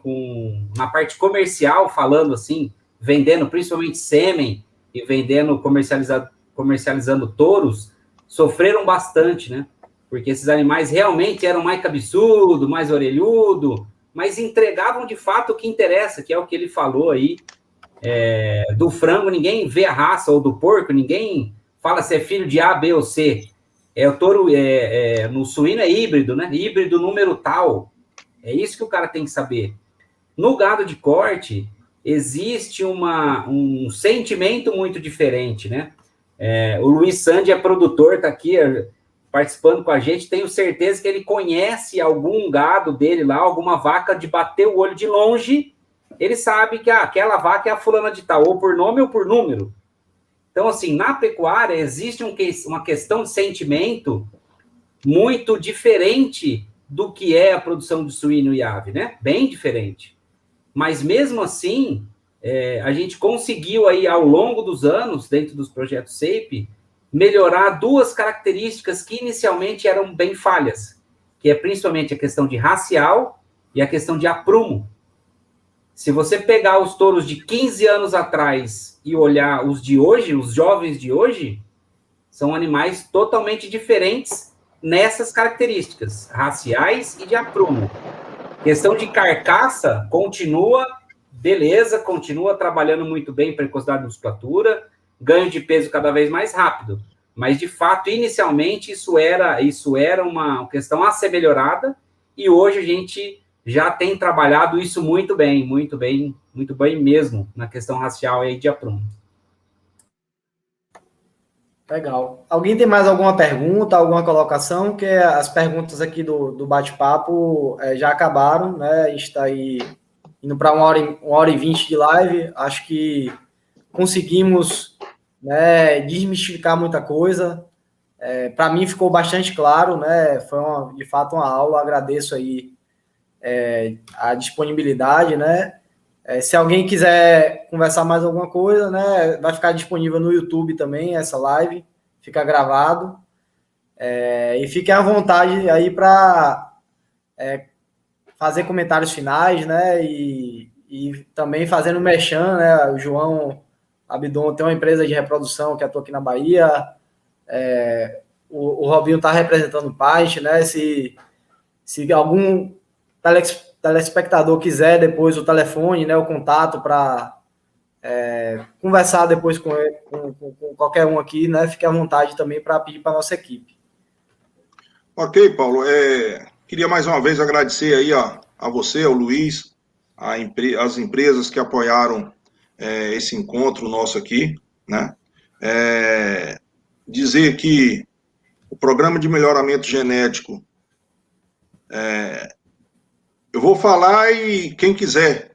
na parte comercial, falando assim, vendendo principalmente sêmen e vendendo, comercializando touros, sofreram bastante, né? Porque esses animais realmente eram mais cabeçudo, mais orelhudo, mas entregavam de fato o que interessa, que é o que ele falou aí. Do frango, ninguém vê a raça, ou do porco, ninguém fala se é filho de A, B ou C. O touro, no suíno é híbrido, né? Híbrido número tal. É isso que o cara tem que saber. No gado de corte, existe um sentimento muito diferente, né? O Luiz Sandi é produtor, tá aqui participando com a gente, tenho certeza que ele conhece algum gado dele lá, alguma vaca de bater o olho de longe, ele sabe que aquela vaca é a fulana de tal, ou por nome ou por número. Então, assim, na pecuária existe uma questão de sentimento muito diferente do que é a produção de suíno e ave, né? Bem diferente. Mas, mesmo assim, a gente conseguiu aí, ao longo dos anos, dentro dos projetos SAPE, melhorar duas características que inicialmente eram bem falhas, que é principalmente a questão de racial e a questão de aprumo. Se você pegar os touros de 15 anos atrás e olhar os de hoje, os jovens de hoje, são animais totalmente diferentes nessas características, raciais e de aprumo. Questão de carcaça, continua, beleza, continua trabalhando muito bem, precocidade de musculatura, ganho de peso cada vez mais rápido. Mas, de fato, inicialmente, isso era uma questão a ser melhorada, e hoje a gente já tem trabalhado isso muito bem mesmo, na questão racial aí de aprumo. Legal. Alguém tem mais alguma pergunta, alguma colocação? Que as perguntas aqui do bate-papo já acabaram, né? A gente está aí indo para 1h20 de live. Acho que conseguimos, né, desmistificar muita coisa. Para mim ficou bastante claro, né? Foi de fato uma aula. Agradeço aí a disponibilidade, né? Se alguém quiser conversar mais alguma coisa, né, vai ficar disponível no YouTube também, essa live, fica gravado. E fiquem à vontade aí para fazer comentários finais, né? E também fazendo merchan, né? O João Abdon tem uma empresa de reprodução que atua aqui na Bahia. O Robinho está representando o Paint, né? Se algum telespectador quiser depois o telefone, né, o contato para conversar depois com qualquer um aqui, né? Fique à vontade também para pedir para a nossa equipe. Ok, Paulo. Queria mais uma vez agradecer aí a você, ao Luiz, as empresas que apoiaram esse encontro nosso aqui, né? Dizer que o programa de melhoramento genético, eu vou falar e quem quiser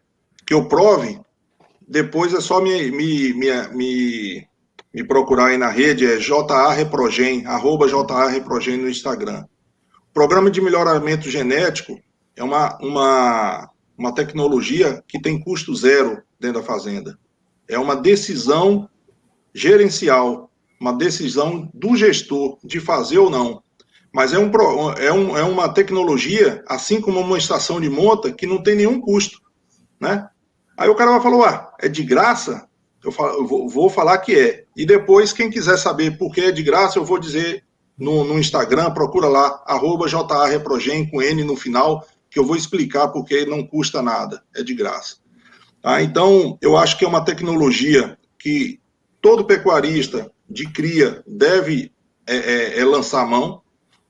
que eu prove, depois é só me procurar aí na rede, @JAReprogen no Instagram. O programa de melhoramento genético é uma tecnologia que tem custo zero dentro da fazenda. É uma decisão gerencial, uma decisão do gestor de fazer ou não. Mas é uma tecnologia, assim como uma estação de monta, que não tem nenhum custo, né? Aí o cara vai falar, é de graça? Eu vou falar que é. E depois, quem quiser saber por que é de graça, eu vou dizer no Instagram, procura lá, @JAReprogen, com N no final, que eu vou explicar por que não custa nada, é de graça. Tá? Então, eu acho que é uma tecnologia que todo pecuarista de cria deve lançar a mão,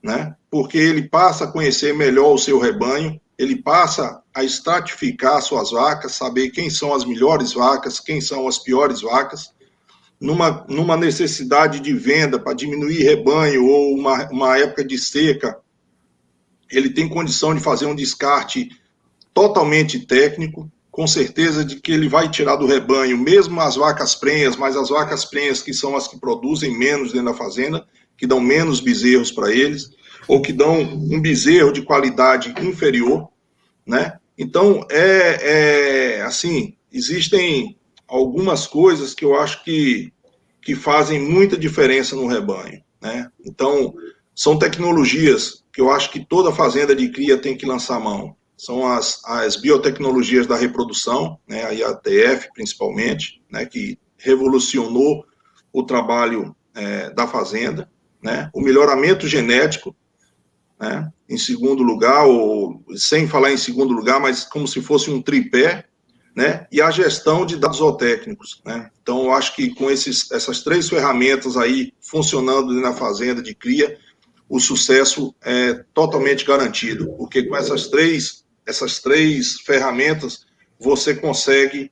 né? Porque ele passa a conhecer melhor o seu rebanho, ele passa a estratificar suas vacas, saber quem são as melhores vacas, quem são as piores vacas, numa necessidade de venda para diminuir rebanho ou uma época de seca, ele tem condição de fazer um descarte totalmente técnico, com certeza de que ele vai tirar do rebanho, mesmo as vacas prenhas, mas as vacas prenhas que são as que produzem menos dentro da fazenda, que dão menos bezerros para eles, ou que dão um bezerro de qualidade inferior, né? Então, assim, existem algumas coisas que eu acho que fazem muita diferença no rebanho, né? Então, são tecnologias que eu acho que toda fazenda de cria tem que lançar a mão. São as biotecnologias da reprodução, né? A IATF, principalmente, né? Que revolucionou o trabalho da fazenda, né? O melhoramento genético, né? Em segundo lugar, ou sem falar em segundo lugar, mas como se fosse um tripé, né? E a gestão de dados zootécnicos, né? Então, eu acho que com essas três ferramentas aí funcionando na fazenda de cria, o sucesso é totalmente garantido, porque com essas três ferramentas você consegue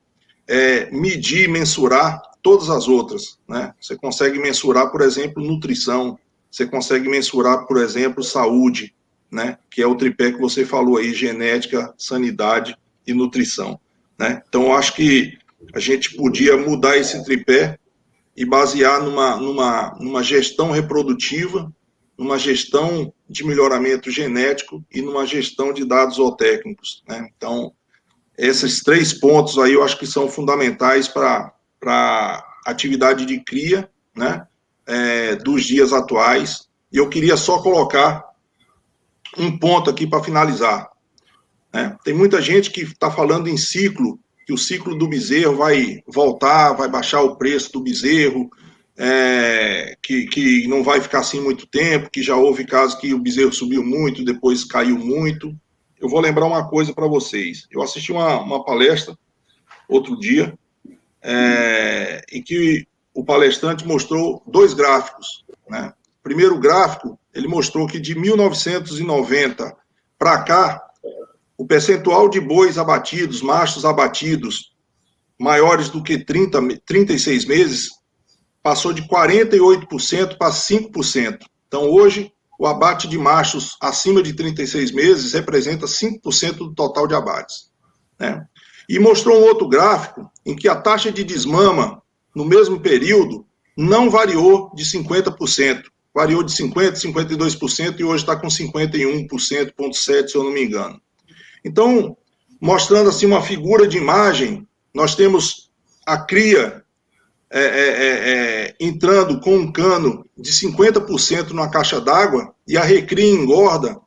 medir, mensurar todas as outras, né? Você consegue mensurar, por exemplo, nutrição, você consegue mensurar, por exemplo, saúde, né? Que é o tripé que você falou aí, genética, sanidade e nutrição, né? Então, eu acho que a gente podia mudar esse tripé e basear numa gestão reprodutiva, numa gestão de melhoramento genético e numa gestão de dados zootécnicos, né? Então, esses 3 pontos aí eu acho que são fundamentais para a atividade de cria, né? Dos dias atuais. E eu queria só colocar um ponto aqui para finalizar, né? Tem muita gente que está falando em ciclo, que o ciclo do bezerro vai voltar, vai baixar o preço do bezerro, que não vai ficar assim muito tempo, que já houve casos que o bezerro subiu muito, depois caiu muito. Eu vou lembrar uma coisa para vocês. Eu assisti uma palestra outro dia, em que o palestrante mostrou 2 gráficos, né? O primeiro gráfico, ele mostrou que de 1990 para cá, o percentual de bois abatidos, machos abatidos, maiores do que 36 meses, passou de 48% para 5%. Então, hoje, o abate de machos acima de 36 meses representa 5% do total de abates, né? E mostrou um outro gráfico em que a taxa de desmama, no mesmo período, não variou de 50%. Variou de 50%, 52% e hoje está com 51,7%, se eu não me engano. Então, mostrando assim uma figura de imagem, nós temos a cria entrando com um cano de 50% numa caixa d'água e a recria engorda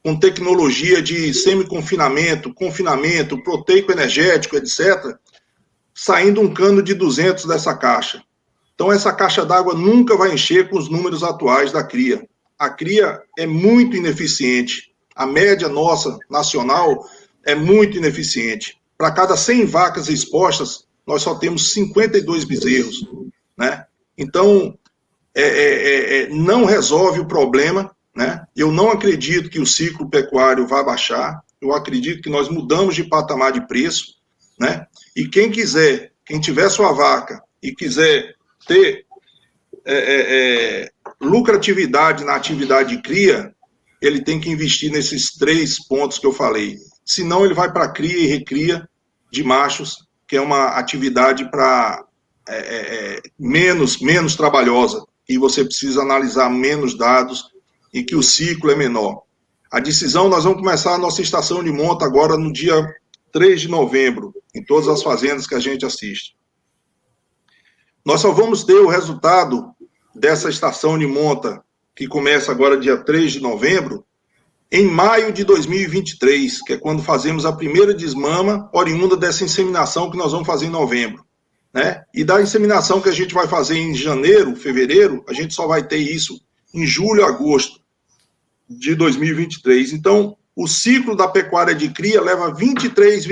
com tecnologia de semi-confinamento, confinamento, proteico energético, etc., saindo um cano de 200 dessa caixa. Então, essa caixa d'água nunca vai encher com os números atuais da cria. A cria é muito ineficiente. A média nossa, nacional, é muito ineficiente. Para cada 100 vacas expostas, nós só temos 52 bezerros, né? Então, não resolve o problema, né? Eu não acredito que o ciclo pecuário vá baixar. Eu acredito que nós mudamos de patamar de preço, né? E quem tiver sua vaca e quiser ter lucratividade na atividade de cria, ele tem que investir nesses 3 pontos que eu falei. Senão ele vai para cria e recria de machos, que é uma atividade para menos trabalhosa, e você precisa analisar menos dados e que o ciclo é menor. A decisão, nós vamos começar a nossa estação de monta agora no dia 3 de novembro, em todas as fazendas que a gente assiste. Nós só vamos ter o resultado dessa estação de monta, que começa agora dia 3 de novembro, em maio de 2023, que é quando fazemos a primeira desmama oriunda dessa inseminação que nós vamos fazer em novembro, né? E da inseminação que a gente vai fazer em janeiro, fevereiro, a gente só vai ter isso em julho, agosto de 2023. Então, o ciclo da pecuária de cria leva 23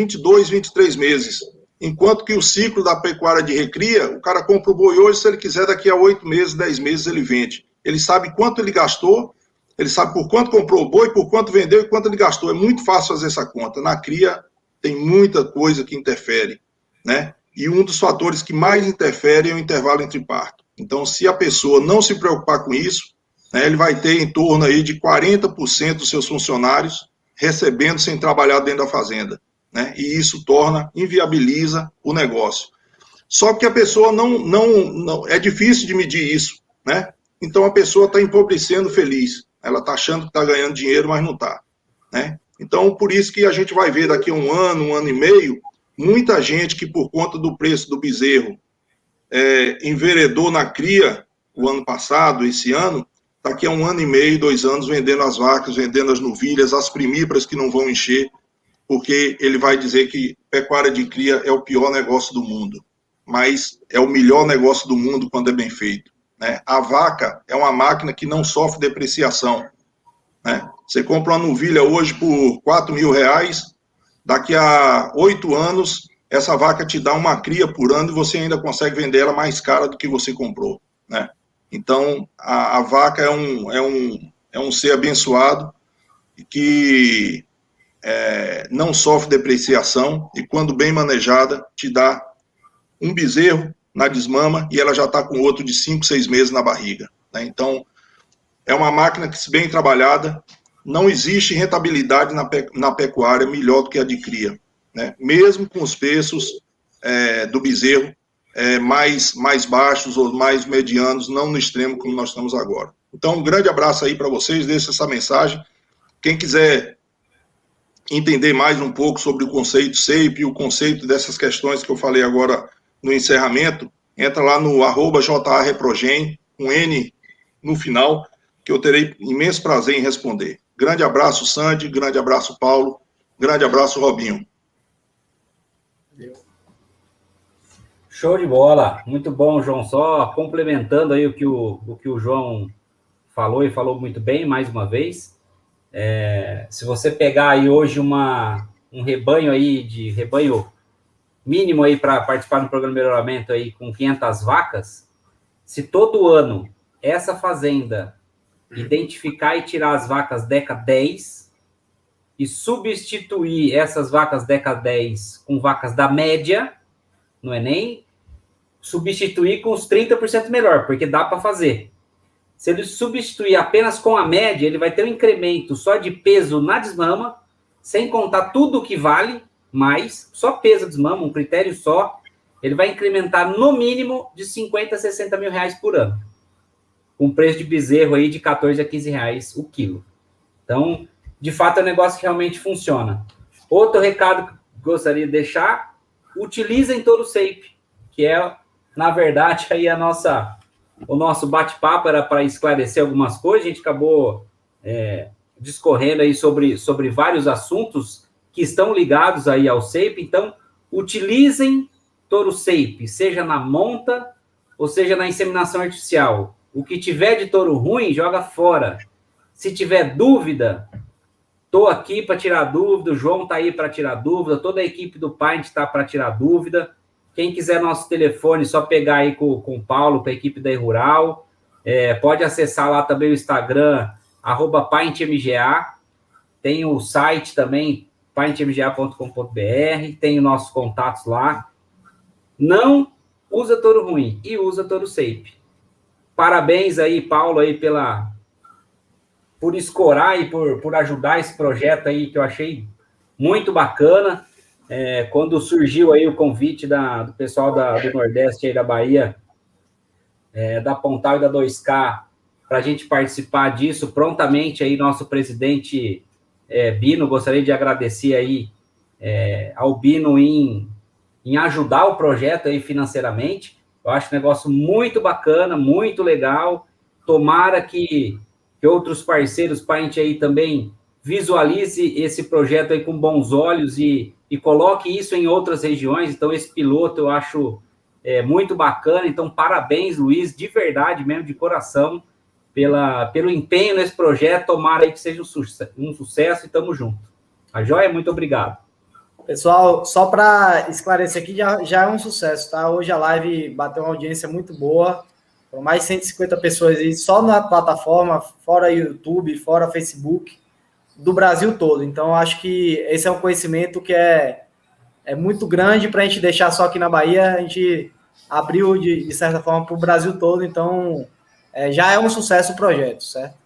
meses, enquanto que o ciclo da pecuária de recria, o cara compra o boi hoje, se ele quiser, daqui a 8 meses, 10 meses, ele vende. Ele sabe quanto ele gastou, ele sabe por quanto comprou o boi, por quanto vendeu e quanto ele gastou. É muito fácil fazer essa conta. Na cria, tem muita coisa que interfere, né? E um dos fatores que mais interfere é o intervalo entre parto. Então, se a pessoa não se preocupar com isso, né, ele vai ter em torno aí de 40% dos seus funcionários recebendo sem trabalhar dentro da fazenda, né? E isso inviabiliza o negócio. Só que a pessoa não é difícil de medir isso, né? Então a pessoa está empobrecendo feliz. Ela está achando que está ganhando dinheiro, mas não está, né? Então, por isso que a gente vai ver daqui a um ano e meio, muita gente que, por conta do preço do bezerro, enveredou na cria o ano passado, esse ano, daqui a 1 ano e meio, 2 anos, vendendo as vacas, vendendo as novilhas, as primíparas que não vão encher, porque ele vai dizer que pecuária de cria é o pior negócio do mundo, mas é o melhor negócio do mundo quando é bem feito, né? A vaca é uma máquina que não sofre depreciação, né? Você compra uma novilha hoje por R$4.000, daqui a 8 anos, essa vaca te dá uma cria por ano e você ainda consegue vender ela mais cara do que você comprou, né? Então, a vaca é um ser abençoado que não sofre depreciação e, quando bem manejada, te dá um bezerro na desmama e ela já está com outro de 5, 6 meses na barriga, né? Então, é uma máquina que, se bem trabalhada, não existe rentabilidade na pecuária melhor do que a de cria, né? Mesmo com os preços do bezerro mais baixos ou mais medianos, não no extremo como nós estamos agora. Então, um grande abraço aí para vocês, deixo essa mensagem. Quem quiser entender mais um pouco sobre o conceito SAPE e o conceito dessas questões que eu falei agora no encerramento, entra lá no @JAReprogen, com N no final, que eu terei imenso prazer em responder. Grande abraço, Sandy, grande abraço, Paulo, grande abraço, Robinho. Show de bola, muito bom, João. Só complementando aí o que o João falou, e falou muito bem, mais uma vez. Se você pegar aí hoje um rebanho mínimo aí para participar do programa de melhoramento aí com 500 vacas, se todo ano essa fazenda identificar e tirar as vacas DECA 10 e substituir essas vacas DECA 10 com vacas da média, não é nem substituir com os 30% melhor, porque dá para fazer. Se ele substituir apenas com a média, ele vai ter um incremento só de peso na desmama, sem contar tudo que vale, mais só peso de desmama, um critério só, ele vai incrementar no mínimo de 50 a 60 mil reais por ano, com preço de bezerro aí de 14 a 15 reais o quilo. Então, de fato, é um negócio que realmente funciona. Outro recado que gostaria de deixar: utilizem todo o SAPE, que é, na verdade, aí o nosso bate-papo era para esclarecer algumas coisas. A gente acabou discorrendo aí sobre vários assuntos que estão ligados aí ao SAPE. Então, utilizem touro SAPE, seja na monta ou seja na inseminação artificial. O que tiver de touro ruim, joga fora. Se tiver dúvida, estou aqui para tirar dúvida, o João está aí para tirar dúvida, toda a equipe do Paint está para tirar dúvida. Quem quiser nosso telefone, só pegar aí com o Paulo, com a equipe da Rural. Pode acessar lá também o Instagram, @PaintMGA. Tem o site também, paintmga.com.br. Tem os nossos contatos lá. Não usa touro ruim e usa touro SAPE. Parabéns aí, Paulo, aí por escorar e por ajudar esse projeto aí, que eu achei muito bacana. Quando surgiu aí o convite do pessoal do Nordeste aí da Bahia, da Pontal e da 2K, para a gente participar disso, prontamente aí nosso presidente Bino, gostaria de agradecer aí ao Bino em ajudar o projeto aí financeiramente. Eu acho um negócio muito bacana, muito legal. Tomara que outros parceiros Paint aí também visualize esse projeto aí com bons olhos e coloque isso em outras regiões. Então, esse piloto eu acho muito bacana. Então, parabéns, Luiz, de verdade mesmo, de coração, pelo empenho nesse projeto. Tomara aí que seja um sucesso e tamo junto. A joia, muito obrigado. Pessoal, só para esclarecer aqui, já é um sucesso, tá? Hoje a live bateu uma audiência muito boa, foram mais de 150 pessoas aí, só na plataforma, fora YouTube, fora Facebook, do Brasil todo. Então, acho que esse é um conhecimento que é muito grande para a gente deixar só aqui na Bahia. A gente abriu, de certa forma, para o Brasil todo. Então, já é um sucesso o projeto, certo?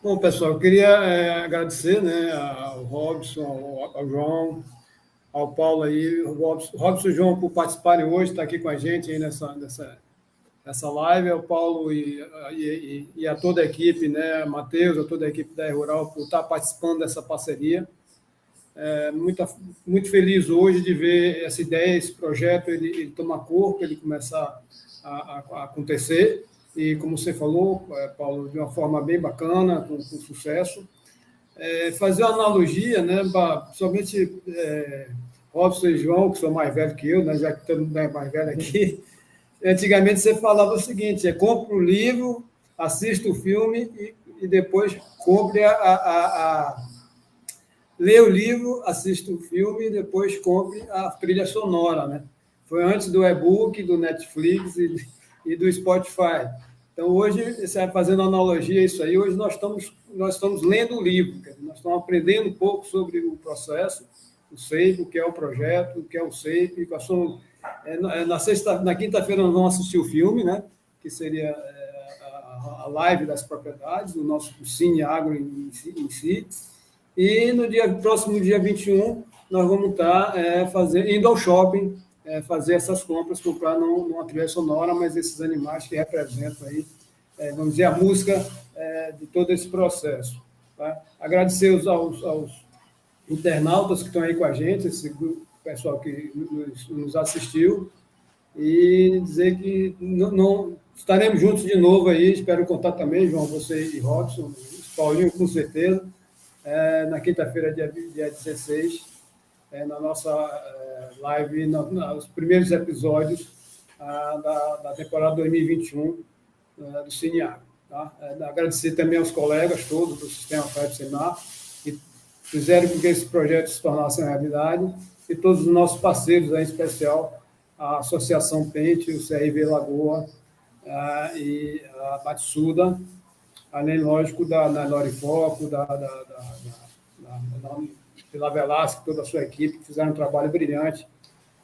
Bom, pessoal, eu queria agradecer, né, ao Robson, ao João, ao Paulo aí, o Robson e o João por participarem hoje, estar aqui com a gente aí nessa live, ao Paulo e a toda a equipe, né, Matheus, a toda a equipe da Rural por estar participando dessa parceria. Muito feliz hoje de ver essa ideia, esse projeto, ele tomar corpo, ele começar a acontecer. E, como você falou, Paulo, de uma forma bem bacana, com sucesso. Fazer uma analogia, né, somente Robson e João, que são mais velhos que eu, né, já que todo mundo é mais velho aqui, antigamente você falava o seguinte, compra o livro, assista o filme e depois compre lê o livro, assista o filme e depois compre a trilha sonora, né? Foi antes do e-book, do Netflix e do Spotify. Então, hoje, fazendo analogia a isso aí, hoje nós estamos lendo o livro, nós estamos aprendendo um pouco sobre o processo, o SAPE, o que é o projeto, o que é o SAPE. Na quinta-feira nós vamos assistir o filme, né, que seria a live das propriedades, o nosso Cine Agro em si. E no próximo dia 21, nós vamos estar indo ao shopping, fazer essas compras, comprar não uma trilha sonora, mas esses animais que representam aí, vamos dizer, a música de todo esse processo. Tá? Agradecer aos internautas que estão aí com a gente, esse grupo, pessoal que nos assistiu, e dizer que não estaremos juntos de novo aí, espero contar também, João, você e Robson, Paulinho, com certeza, na quinta-feira, dia 16, na nossa live, nos primeiros episódios da temporada 2021 do Cine Agro. Tá? Agradecer também aos colegas todos do Sistema FEB Senar, que fizeram com que esse projeto se tornasse uma realidade, e todos os nossos parceiros, em especial a Associação Pente, o CRV Lagoa e a Batsuda, além, lógico, da Lorifoco, Vila Velasco, toda a sua equipe, que fizeram um trabalho brilhante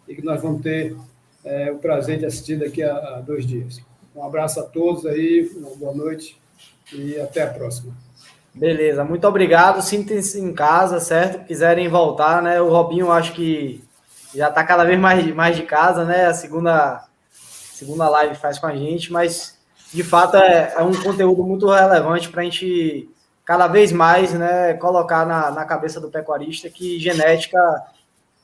e que nós vamos ter o prazer de assistir daqui a 2 dias. Um abraço a todos aí, uma boa noite e até a próxima. Beleza, muito obrigado. Sintam-se em casa, certo? Quiserem voltar, né? O Robinho, acho que já está cada vez mais de casa, né? A segunda live faz com a gente, mas de fato é um conteúdo muito relevante para a gente cada vez mais, né, colocar na cabeça do pecuarista que genética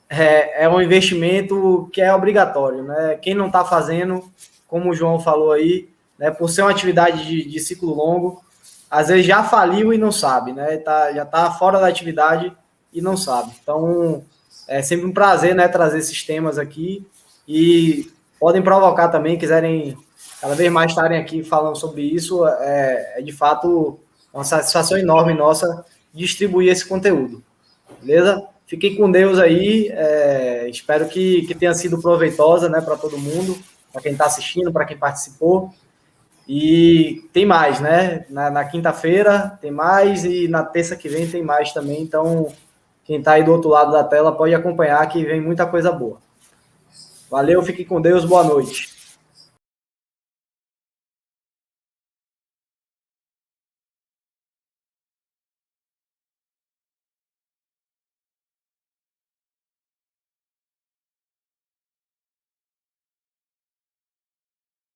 é um investimento que é obrigatório, né? Quem não está fazendo, como o João falou aí, né, por ser uma atividade de ciclo longo, às vezes já faliu e não sabe, né? Já está fora da atividade e não sabe. Então, É sempre um prazer, né, trazer esses temas aqui. E podem provocar também, quiserem cada vez mais estarem aqui falando sobre isso. É de fato uma satisfação enorme nossa distribuir esse conteúdo. Beleza? Fiquem com Deus aí. Espero que tenha sido proveitosa, né, para todo mundo, para quem está assistindo, para quem participou. E tem mais, né? Na quinta-feira tem mais e na terça que vem tem mais também. Então, quem está aí do outro lado da tela pode acompanhar que vem muita coisa boa. Valeu, fiquem com Deus, boa noite.